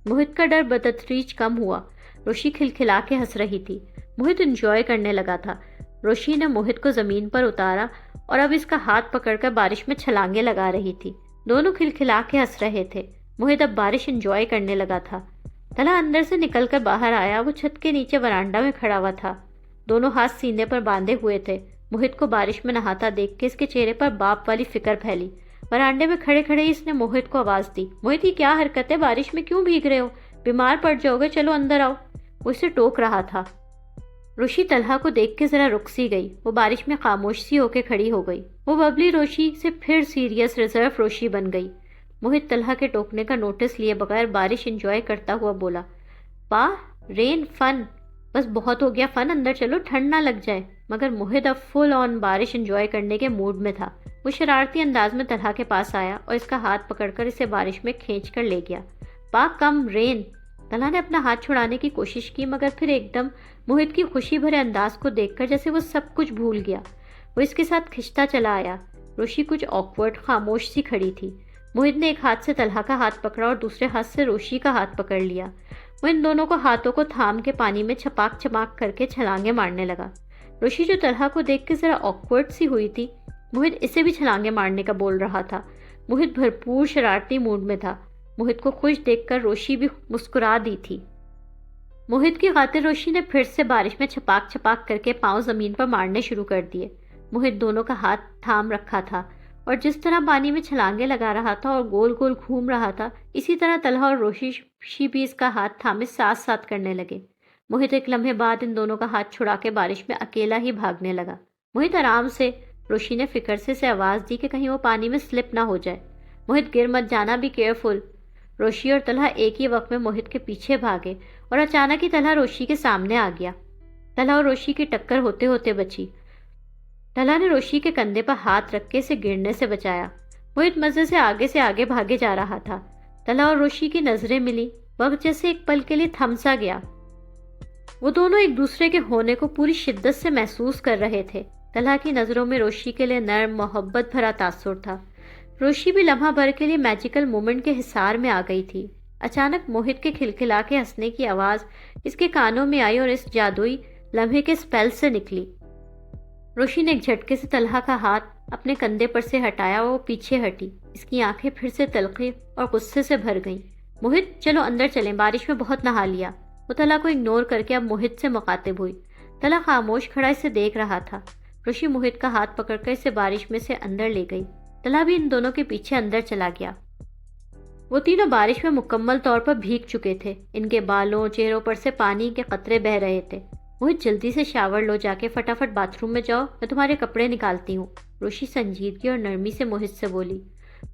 موہت کا ڈر بتدریج کم ہوا. روشی کھلکھلا کے ہنس رہی تھی. موہت انجوائے کرنے لگا تھا. روشی نے موہت کو زمین پر اتارا اور اب اس کا ہاتھ پکڑ کر بارش میں چھلانگیں لگا رہی تھی. دونوں کھلکھلا کے ہنس رہے تھے. موہت اب بارش انجوائے کرنے لگا تھا. طلحہ اندر سے نکل کر باہر آیا. وہ چھت کے نیچے ورانڈا میں کھڑا ہوا تھا. دونوں ہاتھ سینے پر باندھے ہوئے تھے. موہت کو بارش میں نہاتا دیکھ کے اس کے چہرے پر باپ والی فکر پھیلی. ورانڈے میں کھڑے کھڑے اس نے موہت کو آواز دی. موہت، یہ کیا حرکت ہے؟ بارش میں کیوں بھیگ رہے ہو؟ بیمار پڑ جاؤ گے، چلو اندر آؤ. وہ اسے ٹوک رہا تھا. روشی طلحہ کو دیکھ کے ذرا رک سی گئی. وہ بارش میں خاموش سی ہو کے کھڑی ہو گئی. وہ ببلی روشی سے پھر سیریس ریزرو روشی بن گئی. موہت طلحہ کے ٹوکنے کا نوٹس لیے بغیر بارش انجوائے کرتا ہوا بولا، واہ رین، فن. بس بہت ہو گیا فن، اندر چلو ٹھنڈ نہ لگ جائے. مگر موہت اب فل آن بارش انجوائے کرنے کے موڈ میں تھا. وہ شرارتی انداز میں طلحہ کے پاس آیا اور اس کا ہاتھ پکڑ کر اسے بارش میں کھینچ کر لے گیا. پاک کم رین. طلحہ نے اپنا ہاتھ چھڑانے کی کوشش کی مگر پھر ایک دم موہت کی خوشی بھرے انداز کو دیکھ کر جیسے وہ سب کچھ بھول گیا. وہ اس کے ساتھ کھنچتا چلا آیا. روشی کچھ آکورڈ خاموش سی کھڑی تھی. موہت نے ایک ہاتھ سے طلحہ کا ہاتھ پکڑا اور دوسرے ہاتھ سے روشی کا ہاتھ پکڑ لیا. وہ ان دونوں کو ہاتھوں کو تھام کے پانی میں چھپاک چھپاک کر کے چھلانگیں مارنے لگا. روشی جو طلحہ کو دیکھ کے ذرا آکورڈ سی ہوئی تھی، موہت اسے بھی چھلانگیں مارنے کا بول رہا تھا. موہت بھرپور شرارتی موڈ میں تھا. موہت کو خوش دیکھ کر روشی بھی مسکرا دی تھی. موہت کی خاطر روشی نے پھر سے بارش میں چھپاک چھپاک کر کے پاؤں زمین پر مارنے شروع کر دیے. موہت دونوں کا ہاتھ تھام رکھا تھا اور جس طرح پانی میں چھلانگیں لگا رہا تھا اور گول گول گھوم رہا تھا، اسی طرح طلحہ اور روشی بھی اس کا ہاتھ تھامے ساتھ ساتھ کرنے لگے. موہت ایک لمحے بعد ان دونوں کا ہاتھ چھڑا کے بارش میں اکیلا ہی بھاگنے لگا. موہت آرام سے. روشی نے فکر سے آواز دی کہ کہیں وہ پانی میں سلپ نہ ہو جائے. موہت گر مت جانا، بھی کیئرفل. روشی اور طلحہ ایک ہی وقت میں موہت کے پیچھے بھاگے اور اچانک ہی طلحہ روشی کے سامنے آ گیا. طلحہ اور روشی کی ٹکر ہوتے ہوتے بچی. طلحہ نے روشی کے کندھے پر ہاتھ رکھ کے اسے گرنے سے بچایا. موہت مزے سے آگے بھاگے جا رہا تھا. طلحہ اور روشی کی نظریں ملی. وقت جیسے ایک پل کے لیے تھم سا گیا. وہ دونوں ایک دوسرے کے ہونے کو پوری شدت سے محسوس کر رہے تھے. طلحہ کی نظروں میں روشی کے لیے نرم محبت بھرا تاثر تھا. روشی بھی لمحہ بھر کے لیے میجیکل مومنٹ کے حصار میں آ گئی تھی. اچانک موہت کے کھلکھلا کے ہنسنے کی آواز اس کے کانوں میں آئی اور اس جادوئی لمحے کے اسپیل سے نکلی۔ روشی نے ایک جھٹکے سے طلحہ کا ہاتھ اپنے کندھے پر سے ہٹایا اور وہ پیچھے ہٹی۔ اس کی آنکھیں پھر سے تلخی اور غصے سے بھر گئیں۔ موہت چلو اندر چلیں، بارش میں بہت نہا لیا۔ وہ طلحہ کو اگنور کر کے اب موہت سے مخاطب ہوئی۔ طلحہ خاموش کھڑا اسے دیکھ رہا تھا۔ روشی موہت کا ہاتھ پکڑ کر اسے بارش میں سے اندر لے گئی۔ طلحہ بھی ان دونوں کے پیچھے اندر چلا گیا۔ وہ تینوں بارش میں مکمل طور پر بھیگ چکے تھے۔ ان کے بالوں چہروں پر سے پانی کے قطرے بہہ رہے تھے۔ موہت جلدی سے شاور لو، جا کے فٹافٹ باتھ روم میں جاؤ، میں تمہارے کپڑے نکالتی ہوں۔ روشی سنجیدگی اور نرمی سے موہت سے بولی۔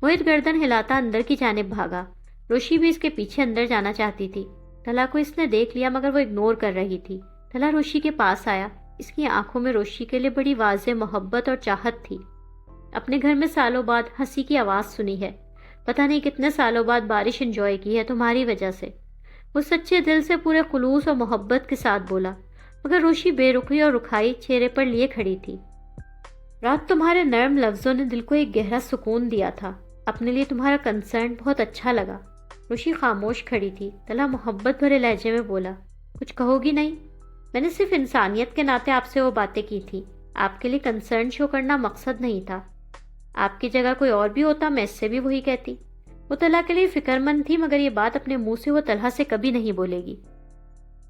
موہت گردن ہلاتا اندر کی جانب بھاگا۔ روشی بھی اس کے پیچھے اندر جانا چاہتی تھی۔ طلحہ کو اس نے دیکھ لیا مگر وہ اگنور کر رہی تھی۔ طلحہ روشی کے پاس آیا۔ اس کی آنکھوں میں روشی کے لیے بڑی واضح محبت اور چاہت تھی۔ اپنے گھر میں سالوں بعد ہنسی کی آواز سنی ہے، پتہ نہیں کتنے سالوں بعد بارش انجوائے کی ہے تمہاری وجہ سے۔ وہ سچے دل سے پورے خلوص اور محبت کے ساتھ بولا، مگر روشی بے رخی اور رکھائی چہرے پر لیے کھڑی تھی۔ رات تمہارے نرم لفظوں نے دل کو ایک گہرا سکون دیا تھا۔ اپنے لیے تمہارا کنسرن بہت اچھا لگا۔ روشی خاموش کھڑی تھی۔ طلحہ محبت بھرے لہجے میں بولا، کچھ کہو گی نہیں؟ میں نے صرف انسانیت کے ناطے آپ سے وہ باتیں کی تھی۔ آپ کے لیے کنسرن شو کرنا مقصد نہیں تھا۔ آپ کی جگہ کوئی اور بھی ہوتا میں اس سے بھی وہی کہتی۔ وہ طلحہ کے لیے فکر مند تھی، مگر یہ بات اپنے منہ سے وہ طلحہ سے کبھی نہیں بولے گی۔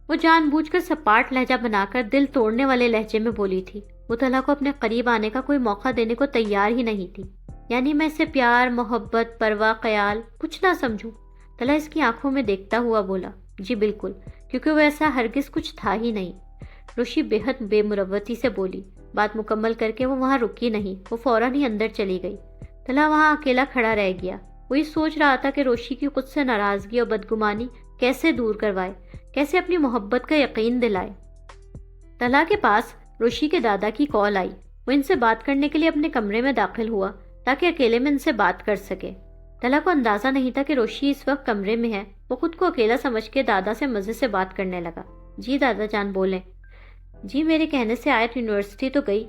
وہ جان بوجھ کر سپاٹ لہجہ بنا کر دل توڑنے والے لہجے میں بولی تھی۔ وہ طلحہ کو اپنے قریب آنے کا کوئی موقع دینے کو تیار ہی نہیں تھی۔ یعنی میں اسے پیار، محبت، پرواہ، خیال کچھ نہ سمجھوں؟ طلحہ اس کی آنکھوں میں دیکھتا ہوا بولا، جی بالکل، کیونکہ وہ ایسا ہرگز کچھ تھا ہی نہیں۔ روشی بے حد بے مروتی سے بولی۔ بات مکمل کر کے وہ وہاں رکی نہیں، وہ فوراً ہی اندر چلی گئی۔ طلحہ وہاں اکیلا کھڑا رہ گیا۔ وہ یہ سوچ رہا تھا کہ روشی کی خود سے ناراضگی اور بدگمانی کیسے دور کروائے، کیسے اپنی محبت کا یقین دلائے۔ طلحہ کے پاس روشی کے دادا کی کال آئی۔ وہ ان سے بات کرنے کے لیے اپنے کمرے میں داخل ہوا تاکہ اکیلے میں ان سے بات کر سکے۔ طلحہ کو اندازہ نہیں تھا کہ روشی اس وقت کمرے میں ہے۔ وہ خود کو اکیلا سمجھ کے دادا سے مزے سے بات کرنے لگا۔ جی دادا جان بولیں۔ جی میرے کہنے سے آیت یونیورسٹی تو گئی،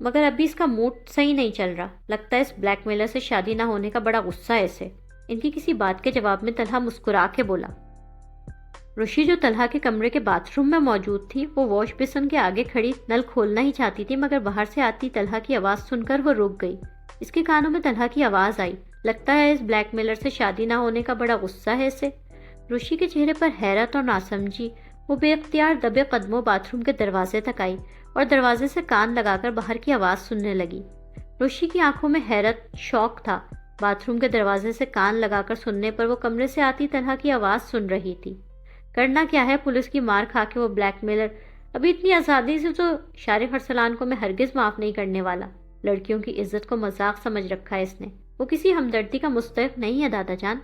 مگر ابھی اس کا موڈ صحیح نہیں چل رہا۔ لگتا ہے اس بلیک میلر سے شادی نہ ہونے کا بڑا غصہ ہے اسے۔ ان کی کسی بات کے جواب میں طلحہ مسکرا کے بولا۔ روشی جو طلحہ کے کمرے کے باتھ روم میں موجود تھی، وہ واش بیسن کے آگے کھڑی نل کھولنا ہی چاہتی تھی، مگر باہر سے آتی طلحہ کی آواز سن کر وہ رک گئی۔ اس کے کانوں میں طلحہ کی آواز آئی، لگتا ہے اس بلیک میلر سے شادی نہ ہونے کا بڑا غصہ ہے اسے۔ روشی کے چہرے پر حیرت اور ناسمجھی۔ وہ بے اختیار دبے قدموں باتھ روم کے دروازے تک آئی اور دروازے سے کان لگا کر باہر کی آواز سننے لگی۔ روشی کی آنکھوں میں حیرت، شوق تھا۔ باتھ روم کے دروازے سے کان لگا کر سننے پر وہ کمرے سے آتی طلحہ کی آواز سن رہی تھی۔ کرنا کیا ہے، پولیس کی مار کھا کے وہ بلیک میلر ابھی اتنی آزادی سے تو شارق ارسلان کو میں ہرگز معاف نہیں کرنے والا۔ لڑکیوں کی عزت کو مذاق سمجھ رکھا ہے اس نے۔ وہ کسی ہمدردی کا مستحق نہیں ہے دادا جان۔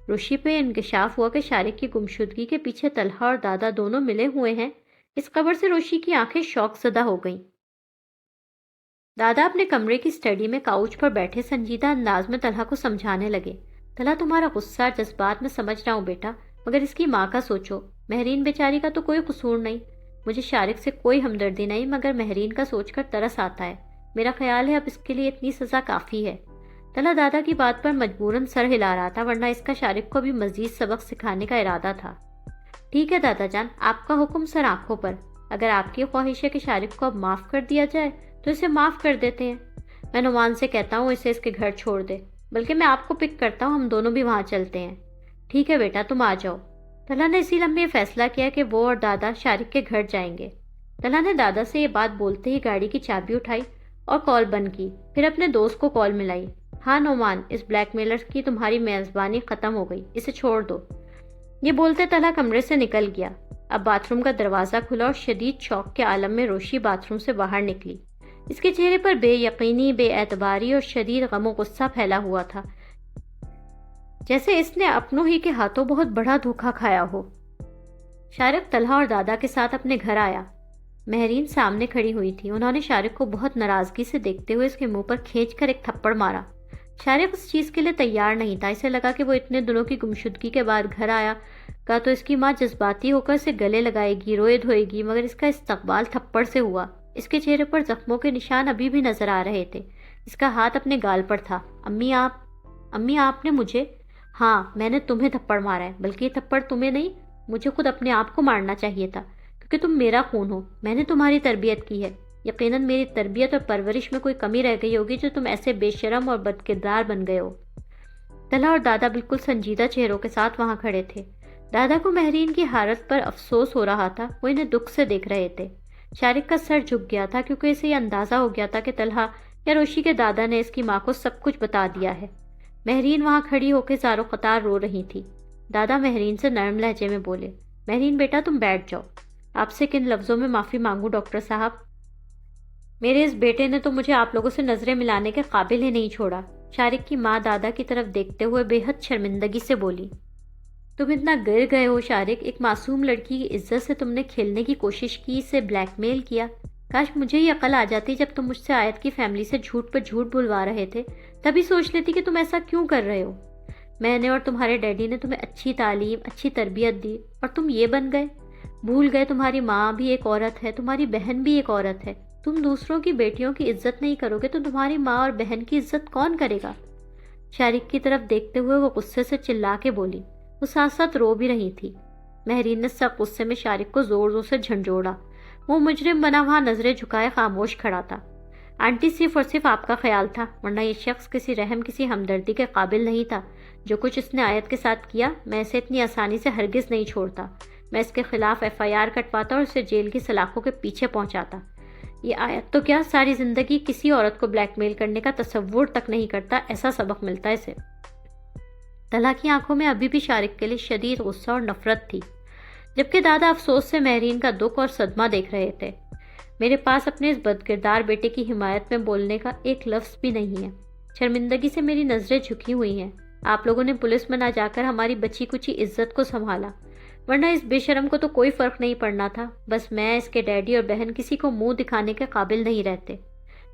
روشی پہ انکشاف ہوا کہ شارق کی گمشدگی کے پیچھے طلحہ اور دادا دونوں ملے ہوئے ہیں۔ اس خبر سے روشی کی آنکھیں شوق زدہ ہو گئیں۔ دادا اپنے کمرے کی اسٹڈی میں کاؤچ پر بیٹھے سنجیدہ انداز میں طلحہ کو سمجھانے لگے۔ طلحہ تمہارا غصہ اور جذبات میں سمجھ رہا ہوں بیٹا، مگر اس کی ماں کا سوچو۔ مہرین بیچاری کا تو کوئی قصور نہیں۔ مجھے شارق سے کوئی ہمدردی نہیں، مگر مہرین کا سوچ کر ترس آتا ہے۔ میرا خیال ہے اب اس کے لیے اتنی سزا کافی ہے۔ طلحہ دادا کی بات پر مجبوراً سر ہلا رہا تھا، ورنہ اس کا شارق کو بھی مزید سبق سکھانے کا ارادہ تھا۔ ٹھیک ہے دادا جان، آپ کا حکم سر آنکھوں پر۔ اگر آپ کی خواہش ہے کہ شارق کو اب معاف کر دیا جائے تو اسے معاف کر دیتے ہیں۔ میں نعمان سے کہتا ہوں اسے اس کے گھر چھوڑ دے، بلکہ میں آپ کو پک کرتا ہوں، ہم دونوں بھی وہاں چلتے ہیں۔ ٹھیک ہے بیٹا، تم آ جاؤ۔ طلحہ نے اسی لمحے فیصلہ کیا کہ وہ اور دادا شارق کے گھر جائیں گے۔ طلحہ نے دادا سے یہ بات بولتے ہی گاڑی کی چابی اٹھائی اور کال بند کی، پھر اپنے دوست کو کال ملائی۔ ہاں نعمان، اس بلیک میلر کی تمہاری میزبانی ختم ہو گئی، اسے چھوڑ دو۔ یہ بولتے طلحہ کمرے سے نکل گیا۔ اب باتھ روم کا دروازہ کھلا اور شدید شوق کے عالم میں روشی باتھ روم سے باہر نکلی۔ اس کے چہرے پر بے یقینی، بے اعتباری اور شدید غم و غصہ پھیلا ہوا تھا، جیسے اس نے اپنوں ہی کے ہاتھوں بہت بڑا دھوکہ کھایا ہو۔ شارق طلحہ اور دادا کے ساتھ اپنے گھر آیا۔ مہرین سامنے کھڑی ہوئی تھی۔ انہوں نے شارق کو بہت ناراضگی سے دیکھتے ہوئے اس کے منہ پر کھینچ کر ایک تھپڑ مارا۔ شارق اس چیز کے لیے تیار نہیں تھا۔ اسے لگا کہ وہ اتنے دنوں کی گمشدگی کے بعد گھر آیا گا تو اس کی ماں جذباتی ہو کر اسے گلے لگائے گی، روئے دھوئے گی، مگر اس کا استقبال تھپڑ سے ہوا۔ اس کے چہرے پر زخموں کے نشان ابھی بھی نظر آ رہے تھے۔ اس کا ہاتھ اپنے گال پر تھا۔ امی آپ نے مجھے؟ ہاں میں نے تمہیں تھپڑ مارا ہے، بلکہ یہ تھپڑ تمہیں نہیں، مجھے خود اپنے آپ کو مارنا چاہیے تھا، کیونکہ تم میرا خون ہو، میں نے تمہاری تربیت کی ہے۔ یقیناً میری تربیت اور پرورش میں کوئی کمی رہ گئی ہوگی جو تم ایسے بے شرم اور بد کردار بن گئے ہو۔ طلحہ اور دادا بالکل سنجیدہ چہروں کے ساتھ وہاں کھڑے تھے۔ دادا کو مہرین کی حالت پر افسوس ہو رہا تھا، وہ انہیں دکھ سے دیکھ رہے تھے۔ شارق کا سر جھک گیا تھا کیونکہ اسے یہ اندازہ ہو گیا تھا کہ طلحہ یا روشی کے دادا نے اس کی ماں کو سب کچھ بتا دیا ہے۔ مہرین وہاں کھڑی ہو کے زارو قطار رو رہی تھی۔ دادا مہرین سے نرم لہجے میں بولے، مہرین بیٹا تم بیٹھ جاؤ، آپ سے کن لفظوں میں معافی مانگوں ڈاکٹر صاحب؟ میرے اس بیٹے نے تو مجھے آپ لوگوں سے نظریں ملانے کے قابل ہی نہیں چھوڑا۔ شارق کی ماں دادا کی طرف دیکھتے ہوئے بے حد شرمندگی سے بولی، تم اتنا گر گئے ہو شارق، ایک معصوم لڑکی کی عزت سے تم نے کھیلنے کی کوشش کی، اسے بلیک میل کیا۔ کاش مجھے یہ عقل آ جاتی جب تم مجھ سے آیت کی فیملی سے جھوٹ پہ جھوٹ بلوا رہے تھے، تبھی سوچ لیتی کہ تم ایسا کیوں کر رہے ہو۔ میں نے اور تمہارے ڈیڈی نے تمہیں اچھی تعلیم، اچھی تربیت دی اور تم یہ بن گئے، بھول گئے تمہاری ماں بھی ایک عورت ہے، تمہاری بہن بھی ایک عورت ہے۔ تم دوسروں کی بیٹیوں کی عزت نہیں کرو گے تو تمہاری ماں اور بہن کی عزت کون کرے گا؟ شارق کی طرف دیکھتے ہوئے وہ غصے سے چلا کے بولی، وہ ساتھ ساتھ رو بھی رہی تھی۔ مہرین نے سخت غصے میں شارق کو زور زور سے جھنجھوڑا۔ وہ مجرم بنا وہاں نظریں جھکائے خاموش کھڑا تھا۔ آنٹی صرف اور صرف آپ کا خیال تھا، ورنہ یہ شخص کسی رحم، کسی ہمدردی کے قابل نہیں تھا۔ جو کچھ اس نے آیت کے ساتھ کیا، میں اسے اتنی آسانی سے ہرگز نہیں چھوڑتا۔ میں اس کے خلاف FIR کٹواتا اور اسے جیل کی سلاخوں کے پیچھے پہنچاتا۔ یہ آیت تو کیا، ساری زندگی کسی عورت کو بلیک میل کرنے کا تصور تک نہیں کرتا، ایسا سبق ملتا ہے اسے۔ طلحہ کی آنکھوں میں ابھی بھی شارق کے لیے شدید غصہ اور نفرت تھی، جبکہ دادا افسوس سے مہرین کا دکھ اور صدمہ دیکھ رہے تھے۔ میرے پاس اپنے اس بدکردار بیٹے کی حمایت میں بولنے کا ایک لفظ بھی نہیں ہے۔ شرمندگی سے میری نظریں جھکی ہوئی ہیں۔ آپ لوگوں نے پولیس میں نہ جا کر ہماری بچی کچی عزت کو سنبھالا، ورنہ اس بے شرم کو تو کوئی فرق نہیں پڑنا تھا۔ بس میں، اس کے ڈیڈی اور بہن کسی کو منہ دکھانے کے قابل نہیں رہتے۔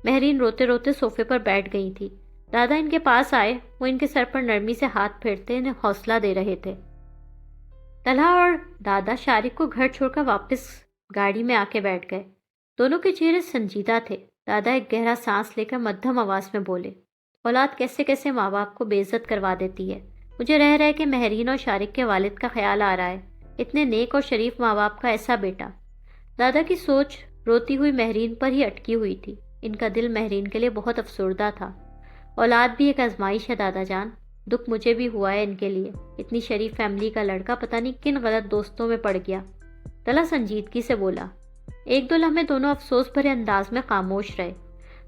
مہرین روتے روتے صوفے پر بیٹھ گئی تھی۔ دادا ان کے پاس آئے، وہ ان کے سر پر نرمی سے ہاتھ پھیرتے انہیں حوصلہ دے رہے تھے۔ طلحہ اور دادا شارق کو گھر چھوڑ کر واپس گاڑی میں آ کے بیٹھ گئے۔ دونوں کے چہرے سنجیدہ تھے۔ دادا ایک گہرا سانس لے کر مدھم آواز میں بولے، اولاد کیسے کیسے ماں باپ کو بے عزت کروا دیتی ہے۔ مجھے رہ رہ کے مہرین اور شارق کے والد کا خیال آ رہا ہے، اتنے نیک اور شریف ماں باپ کا ایسا بیٹا۔ دادا کی سوچ روتی ہوئی مہرین پر ہی اٹکی ہوئی تھی۔ ان کا دل مہرین کے لیے بہت افسردہ تھا۔ اولاد بھی ایک آزمائش ہے دادا جان، دکھ مجھے بھی ہوا ہے ان کے لیے۔ اتنی شریف فیملی کا لڑکا پتہ نہیں کن غلط دوستوں میں پڑ گیا۔ طلحہ سنجیدگی سے بولا۔ ایک دو لمحے دونوں افسوس بھرے انداز میں خاموش رہے۔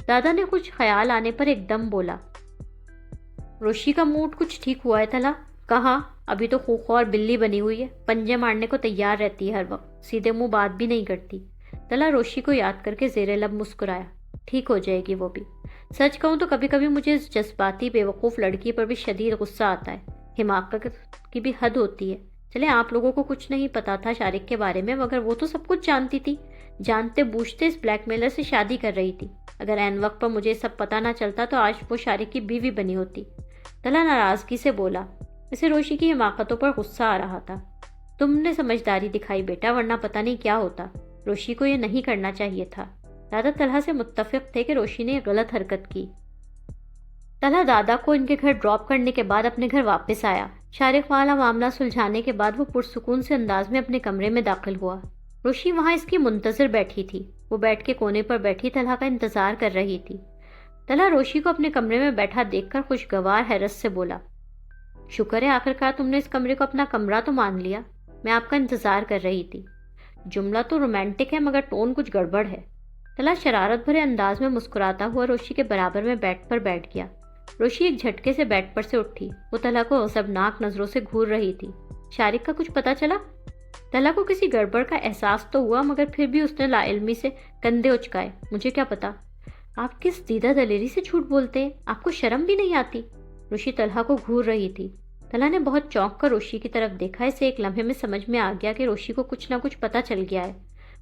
دادا نے کچھ خیال آنے پر ایک دم بولا، روشی کا موڈ کچھ ٹھیک ہوا ہے طلحہ؟ کہاں، ابھی تو خوخور بلی بنی ہوئی ہے، پنجے مارنے کو تیار رہتی ہے ہر وقت، سیدھے منہ بات بھی نہیں کرتی۔ طلحہ روشی کو یاد کر کے زیر لب مسکرایا، ٹھیک ہو جائے گی وہ بھی۔ سچ کہوں تو کبھی کبھی مجھے اس جذباتی بیوقوف لڑکی پر بھی شدید غصہ آتا ہے۔ حماقت کی بھی حد ہوتی ہے۔ چلے آپ لوگوں کو کچھ نہیں پتا تھا شارق کے بارے میں، مگر وہ تو سب کچھ جانتی تھی، جانتے بوجھتے اس بلیک میلر سے شادی کر رہی تھی۔ اگر عین وقت پر مجھے سب پتا نہ چلتا تو آج وہ شارق کی بیوی بنی ہوتی۔ طلحہ ناراضگی سے بولا۔ اسے روشی کی حماقتوں پر غصہ آ رہا تھا۔ تم نے سمجھداری دکھائی بیٹا، ورنہ پتہ نہیں کیا ہوتا۔ روشی کو یہ نہیں کرنا چاہیے تھا۔ دادا طلحہ سے متفق تھے کہ روشی نے یہ غلط حرکت کی۔ طلحہ دادا کو ان کے گھر ڈراپ کرنے کے بعد اپنے گھر واپس آیا۔ شارق والا معاملہ سلجھانے کے بعد وہ پرسکون سے انداز میں اپنے کمرے میں داخل ہوا۔ روشی وہاں اس کی منتظر بیٹھی تھی۔ وہ بیٹھ کے کونے پر بیٹھی طلحہ کا انتظار کر رہی تھی۔ طلحہ روشی کو اپنے کمرے میں بیٹھا دیکھ کر خوشگوار حیرت سے بولا، شکر ہے آخرکار تم نے اس کمرے کو اپنا کمرہ تو مان لیا، میں آپ کا انتظار کر رہی تھی۔ جملہ تو رومانٹک ہے مگر ٹون کچھ گڑبڑ ہے۔ طلحہ شرارت بھرے انداز میں مسکراتا ہوا روشی کے برابر میں بیٹھ پر بیٹھ گیا۔ روشی ایک جھٹکے سے بیٹھ پر سے اٹھی۔ وہ طلحہ کو غضبناک نظروں سے گھور رہی تھی۔ شارق کا کچھ پتا چلا؟ طلحہ کو کسی گڑبڑ کا احساس تو ہوا، مگر پھر بھی اس نے لا علمی سے کندھے اچکائے، مجھے کیا پتا؟ آپ کس دیدہ دلیری سے جھوٹ بولتے ہیں، آپ کو شرم بھی نہیں آتی؟ روشی طلحہ کو گھور رہی تھی۔ طلحہ نے بہت چونک کر روشی کی طرف دیکھا۔ اسے ایک لمحے میں سمجھ میں آ گیا کہ روشی کو کچھ نہ کچھ پتا چل گیا ہے۔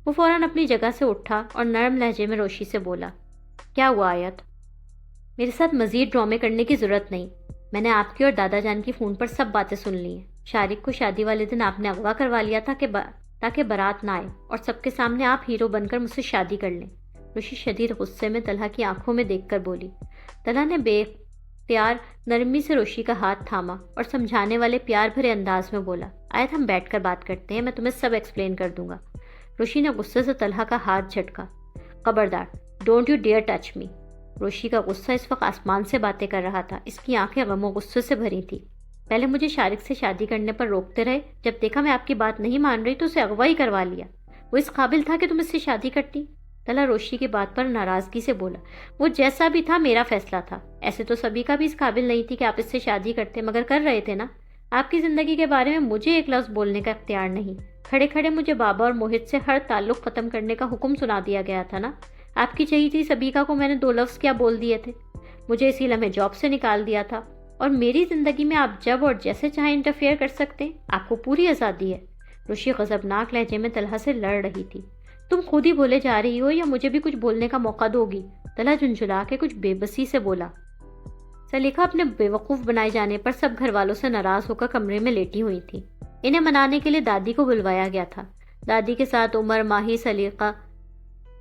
وہ فوراً اپنی جگہ سے اٹھا اور نرم لہجے میں روشی سے بولا، کیا ہوا آیت؟ میرے ساتھ مزید ڈرامے کرنے کی ضرورت نہیں۔ میں نے آپ کی اور دادا جان کی فون پر سب باتیں سن لی ہیں۔ شارق کو شادی والے دن آپ نے اغوا کروا لیا تھا تاکہ بارات نہ آئے اور سب کے سامنے آپ ہیرو بن کر مجھ سے شادی کر لیں۔ روشی شدید غصے میں طلحہ کی آنکھوں میں دیکھ کر بولی۔ طلحہ نے بے اختیار نرمی سے روشی کا ہاتھ تھاما اور سمجھانے والے پیار بھرے انداز میں بولا، آیت ہم بیٹھ کر بات کرتے ہیں، میں تمہیں سب ایکسپلین کر دوں گا۔ روشی نے غصے سے طلحہ کا ہاتھ جھٹکا، خبردار، don't you dare touch me. Roshi کا غصہ اس وقت آسمان سے باتیں کر رہا تھا، اس کی آنکھیں غم و غصے سے بھری تھی۔ پہلے مجھے شارق سے شادی کرنے پر روکتے رہے، جب دیکھا میں آپ کی بات نہیں مان رہی تو اسے اغوا ہی کروا لیا۔ وہ اس قابل تھا کہ تم اس سے شادی کرتی؟ طلحہ روشی کی بات پر ناراضگی سے بولا، وہ جیسا بھی تھا میرا فیصلہ تھا، ایسے تو سبھی کا بھی اس قابل نہیں تھی کہ آپ اس سے شادی کرتے، مگر کر رہے تھے نا۔ آپ کی زندگی کے بارے میں مجھے ایک لفظ بولنے کا اختیار نہیں۔ کھڑے کھڑے مجھے بابا اور موہت سے ہر تعلق ختم کرنے کا حکم سنا دیا گیا تھا نا۔ آپ کی چہی تھی سبیکا کو میں نے 2 لفظ کیا بول دیے تھے؟ مجھے اسی لمحے جاب سے نکال دیا تھا، اور میری زندگی میں آپ جب اور جیسے چاہیں انٹرفیئر کر سکتے ہیں، آپ کو پوری آزادی ہے۔ روشی غضبناک لہجے میں طلحہ سے لڑ رہی تھی، تم خود ہی بولے جا رہی ہو یا مجھے بھی کچھ بولنے کا موقع دو گی؟ طلحہ جھنجھلا کے کچھ بے بسی سے بولا۔ سلیقہ اپنے بیوقوف بنائے جانے پر سب گھر والوں سے ناراض ہو کر کمرے میں لیٹی ہوئی تھی۔ انہیں منانے کے لیے دادی کو بلوایا گیا تھا۔ دادی کے ساتھ عمر، ماہی سلیقہ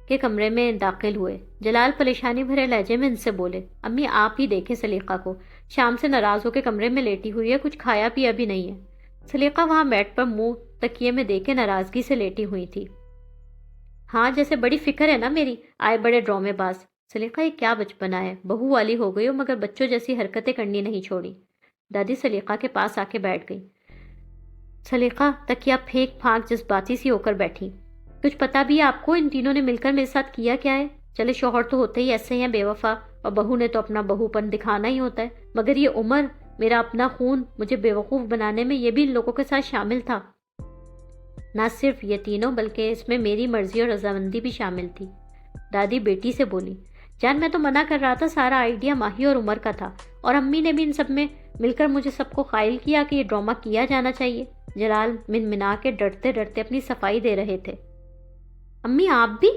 کے کمرے میں داخل ہوئے۔ جلال پریشانی بھرے لہجے میں ان سے بولے، امی آپ ہی دیکھیں سلیقہ کو، شام سے ناراض ہو کے کمرے میں لیٹی ہوئی ہے، کچھ کھایا پیا بھی نہیں ہے۔ سلیقہ وہاں میٹ پر منہ تکیے میں دے کے ناراضگی سے لیٹی ہوئی تھی۔ ہاں جیسے بڑی فکر ہے نا میری، آئے بڑے ڈرامے باز۔ سلیقہ یہ کیا بچپنا ہے، بہو والی ہو گئی ہو مگر بچوں جیسی حرکتیں کرنی نہیں چھوڑی۔ دادی سلیقہ کے پاس آ کے بیٹھ گئی۔ سلیقہ تکیا پھینک پھانک جذباتی سی ہو کر بیٹھی۔ کچھ پتا بھی ہے آپ کو ان تینوں نے مل کر میرے ساتھ کیا کیا ہے؟ چلے شوہر تو ہوتے ہی ایسے ہیں بے وفا، اور بہو نے تو اپنا بہو پن دکھانا ہی ہوتا ہے، مگر یہ عمر، میرا اپنا خون، مجھے بے وقوف بنانے میں یہ بھی ان لوگوں کے ساتھ شامل تھا۔ نہ صرف یہ تینوں بلکہ اس میں میری مرضی اور رضامندی بھی شامل تھی۔ دادی بیٹی سے بولی، جان میں تو منع کر رہا تھا، سارا آئیڈیا ماہی اور عمر کا تھا، اور امی نے بھی ان سب میں مل کر مجھے سب کو قائل کیا کہ یہ ڈرامہ کیا جانا چاہیے۔ جلال منمنا کے ڈرتے ڈرتے اپنی صفائی دے رہے تھے۔ امی آپ بھی؟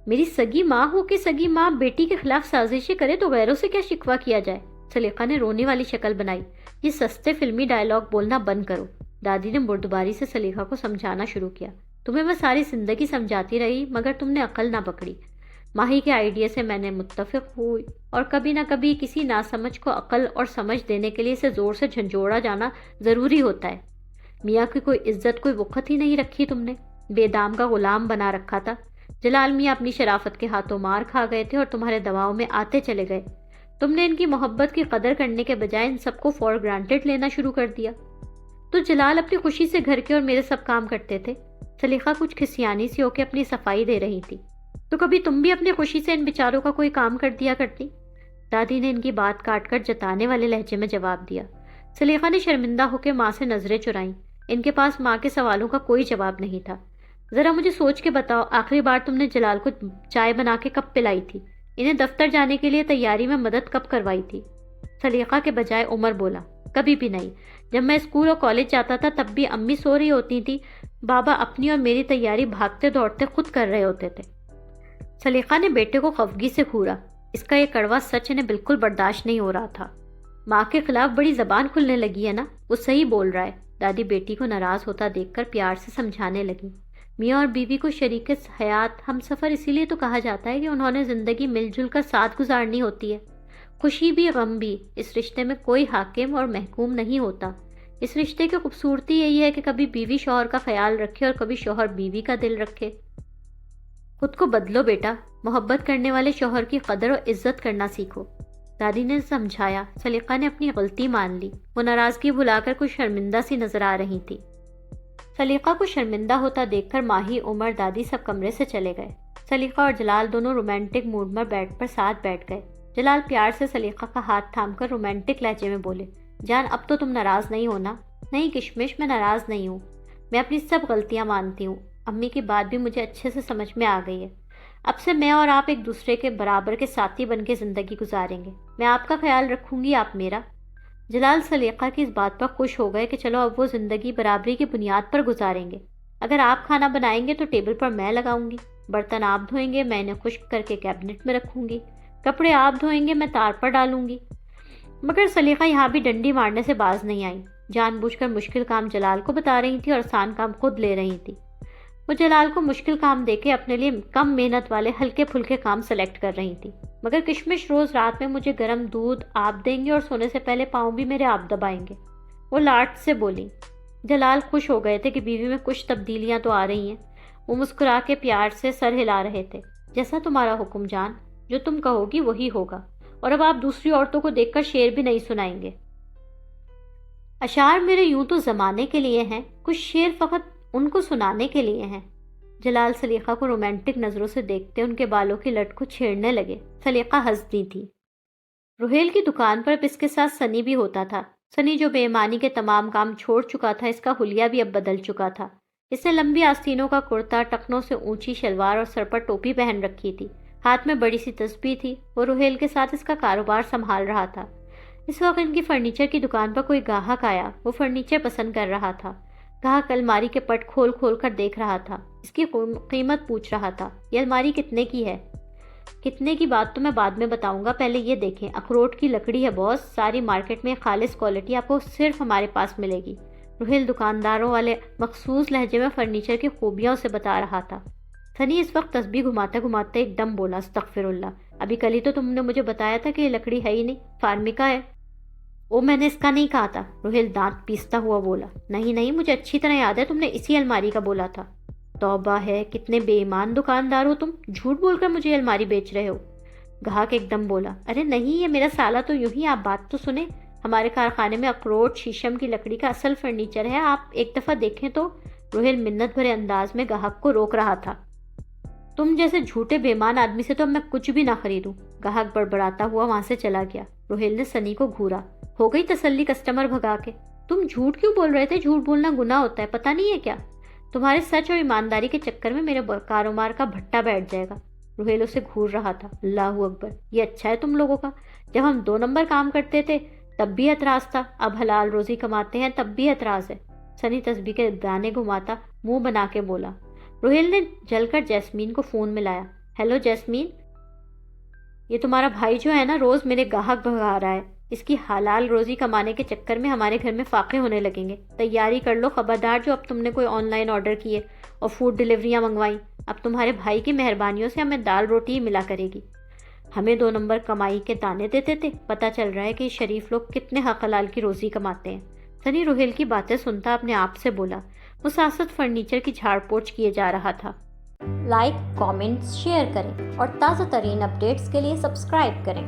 میری سگی ماں ہو کہ سگی ماں بیٹی کے خلاف سازشیں کرے تو غیروں سے کیا شکوہ کیا جائے؟ سلیقہ نے رونے والی شکل بنائی، یہ سستے فلمی ڈائلاگ بولنا بند کرو۔ دادی نے مردباری سے سلیقہ کو سمجھانا شروع کیا، تمہیں میں ساری زندگی سمجھاتی رہی مگر تم نے عقل نہ پکڑی۔ ماہی کے آئیڈیا سے میں نے متفق ہوئی، اور کبھی نہ کبھی کسی ناسمجھ کو عقل اور سمجھ دینے کے لیے اسے زور سے جھنجھوڑا جانا ضروری ہوتا ہے۔ میاں کی کوئی عزت کوئی وقت ہی نہیں رکھی تم نے، بے دام کا غلام بنا رکھا تھا۔ جلال میاں اپنی شرافت کے ہاتھوں مار کھا گئے تھے اور تمہارے دباؤ میں آتے چلے گئے۔ تم نے ان کی محبت کی قدر کرنے کے بجائے ان سب کو فار گرانٹیڈ لینا شروع کر دیا۔ تو جلال اپنی خوشی سے گھر کے اور میرے سب کام کرتے تھے۔ سلیقہ کچھ کھسیانی سی ہو کے اپنی صفائی دے رہی تھی۔ تو کبھی تم بھی اپنی خوشی سے ان بیچاروں کا کوئی کام کر دیا کرتی؟ دادی نے ان کی بات کاٹ کر جتانے والے لہجے میں جواب دیا۔ سلیقہ نے شرمندہ ہو کے ماں سے نظریں چرائیں، ان کے پاس ماں کے سوالوں کا کوئی جواب نہیں تھا۔ ذرا مجھے سوچ کے بتاؤ، آخری بار تم نے جلال کو چائے بنا کے کب پلائی تھی؟ انہیں دفتر جانے کے لیے تیاری میں مدد کب کروائی تھی؟ سلیقہ کے بجائے عمر بولا، کبھی بھی نہیں۔ جب میں اسکول اور کالج جاتا تھا تب بھی امی سو رہی ہوتی تھی، بابا اپنی اور میری تیاری بھاگتے دوڑتے خود کر رہے ہوتے تھے۔ سلیقہ نے بیٹے کو خفگی سے گھورا، اس کا یہ کڑوا سچ انہیں بالکل برداشت نہیں ہو رہا تھا۔ ماں کے خلاف بڑی زبان کھلنے لگی ہے نا، وہ صحیح بول رہا ہے۔ دادی بیٹی کو ناراض ہوتا دیکھ کر پیار سے سمجھانے لگی، میاں اور بیوی کو شریک حیات ہم سفر اسی لیے تو کہا جاتا ہے کہ انہوں نے زندگی مل جل کر ساتھ گزارنی ہوتی ہے، خوشی بھی غم بھی۔ اس رشتے میں کوئی حاکم اور محکوم نہیں ہوتا۔ اس رشتے کی خوبصورتی یہی ہے کہ کبھی بیوی شوہر کا خیال رکھے اور کبھی شوہر بیوی کا دل رکھے۔ خود کو بدلو بیٹا، محبت کرنے والے شوہر کی قدر اور عزت کرنا سیکھو۔ دادی نے سمجھایا۔ سلیقہ نے اپنی غلطی مان لی، وہ ناراضگی بھلا کر کچھ شرمندہ سی نظر آ رہی تھی۔ سلیقہ کو شرمندہ ہوتا دیکھ کر ماہی، عمر، دادی سب کمرے سے چلے گئے۔ سلیقہ اور جلال دونوں رومانٹک موڈ میں بیڈ پر ساتھ بیٹھ گئے۔ جلال پیار سے سلیقہ کا ہاتھ تھام کر رومانٹک لہجے میں بولے، جان اب تو تم ناراض نہیں ہونا؟ نہیں کشمش، میں ناراض نہیں ہوں، میں اپنی سب غلطیاں مانتی ہوں۔ امی کی بات بھی مجھے اچھے سے سمجھ میں آ گئی ہے۔ اب سے میں اور آپ ایک دوسرے کے برابر کے ساتھی بن کے زندگی گزاریں گے، میں آپ کا خیال رکھوں گی، آپ میرا۔ جلال سلیقہ کی اس بات پر خوش ہو گئے کہ چلو اب وہ زندگی برابری کی بنیاد پر گزاریں گے۔ اگر آپ کھانا بنائیں گے تو ٹیبل پر میں لگاؤں گی، برتن آپ دھوئیں گے میں انہیں خشک کر کے کیبنٹ میں رکھوں گی، کپڑے آپ دھوئیں گے میں تار پر ڈالوں گی۔ مگر سلیقہ یہاں بھی ڈنڈی مارنے سے باز نہیں آئی، جان بوجھ کر مشکل کام جلال کو بتا رہی تھی اور آسان کام خود لے رہی تھی۔ وہ جلال کو مشکل کام دے کے اپنے لیے کم محنت والے ہلکے پھلکے کام سلیکٹ کر رہی تھی، مگر کشمش روز رات میں مجھے گرم دودھ آپ دیں گے اور سونے سے پہلے پاؤں بھی میرے آپ دبائیں گے، وہ لاٹ سے بولی۔ جلال خوش ہو گئے تھے کہ بیوی میں کچھ تبدیلیاں تو آ رہی ہیں۔ وہ مسکرا کے پیار سے سر ہلا رہے تھے۔ جیسا تمہارا حکم جان، جو تم کہو گی وہی ہوگا، اور اب آپ دوسری عورتوں کو دیکھ کر شعر بھی نہیں سنائیں گے۔ اشعار میرے یوں تو زمانے کے لیے ہیں، کچھ شعر فقط ان کو سنانے کے لیے ہیں۔ جلال سلیقہ کو رومانٹک نظروں سے دیکھتے ان کے بالوں کی لٹ کو چھیڑنے لگے۔ سلیقہ ہنس دی تھی۔ روہیل کی دکان پر اس کے ساتھ سنی بھی ہوتا تھا۔ سنی جو بے ایمانی کے تمام کام چھوڑ چکا تھا، اس کا حلیہ بھی اب بدل چکا تھا۔ اس نے لمبی آستینوں کا کرتا، ٹخنوں سے اونچی شلوار اور سر پر ٹوپی پہن رکھی تھی۔ ہاتھ میں بڑی سی تسبیح تھی۔ وہ روہیل کے ساتھ اس کا کاروبار سنبھال رہا تھا۔ اس وقت ان کی فرنیچر کی دکان پر کوئی گاہک آیا۔ وہ فرنیچر پسند کر رہا تھا۔ گاہک الماری کے پٹ کھول کھول کر دیکھ رہا تھا، اس کی قیمت پوچھ رہا تھا۔ یہ الماری کتنے کی ہے؟ کتنے کی بات تو میں بعد میں بتاؤں گا، پہلے یہ دیکھیں۔ اخروٹ کی لکڑی ہے باس، ساری مارکیٹ میں خالص کوالٹی آپ کو صرف ہمارے پاس ملے گی۔ روہیل دکانداروں والے مخصوص لہجے میں فرنیچر کی خوبیاں اسے بتا رہا تھا۔ سنی اس وقت تسبیح گھماتے گھماتے ایک دم بولا، استغفر اللہ، ابھی کل ہی تو تم نے مجھے بتایا تھا کہ یہ لکڑی ہے ہی نہیں، فارمیکا ہے۔ او میں نے اس کا نہیں کہا تھا، روہیل دانت پیستا ہوا بولا۔ نہیں، مجھے اچھی طرح یاد ہے، تم نے اسی الماری کا بولا تھا۔ توبہ ہے، کتنے بے ایمان دکاندار ہو تم، جھوٹ بول کر مجھے یہ الماری بیچ رہے ہو۔ گاہک ایک دم بولا، ارے نہیں، یہ میرا سالہ تو یوں ہی، آپ بات تو سنیں، ہمارے کارخانے میں اخروٹ شیشم کی لکڑی کا اصل فرنیچر ہے، آپ ایک دفعہ دیکھیں تو۔ روہیل منت بھرے انداز میں گاہک کو روک رہا تھا۔ تم جیسے جھوٹے بے ایمان آدمی سے تو اب میں کچھ بھی نہ خریدوں۔ گاہک بڑبڑاتا ہوا وہاں سے چلا گیا۔ روہیل نے سنی کو گھورا۔ ہو گئی تسلی کسٹمر بھگا کے؟ تم جھوٹ کیوں بول رہے تھے؟ جھوٹ بولنا گناہ ہوتا ہے، پتہ نہیں ہے کیا؟ تمہارے سچ اور ایمانداری کے چکر میں میرے کاروبار کا بھٹا بیٹھ جائے گا۔ روہیل اسے گھور رہا تھا۔ اللہ اکبر، یہ اچھا ہے تم لوگوں کا، جب ہم 2 نمبر کام کرتے تھے تب بھی اعتراض تھا، اب حلال روزی کماتے ہیں تب بھی اعتراض ہے۔ سنی تسبیح کے دانے گھماتا منہ بنا کے بولا۔ روہیل نے جل کر جیسمین کو فون ملایا۔ ہیلو جیسمین، یہ تمہارا بھائی جو ہے نا، روز میرے گاہک بھگا رہا ہے، اس کی حلال روزی کمانے کے چکر میں ہمارے گھر میں فاقے ہونے لگیں گے۔ تیاری کر لو، خبردار جو اب تم نے کوئی آن لائن آرڈر کیے اور فوڈ ڈیلیوریاں منگوائیں، اب تمہارے بھائی کی مہربانیوں سے ہمیں دال روٹی ہی ملا کرے گی۔ ہمیں 2 نمبر کمائی کے دانے دیتے تھے، پتہ چل رہا ہے کہ شریف لوگ کتنے حق حلال کی روزی کماتے ہیں۔ سنی روہیل کی باتیں سنتا اپنے آپ سے بولا۔ وہ ساتھ ساتھ فرنیچر کی جھاڑ پوچھ کیے جا رہا تھا۔ لائک، کامنٹس، شیئر کریں اور تازہ ترین اپڈیٹس کے لیے سبسکرائب کریں۔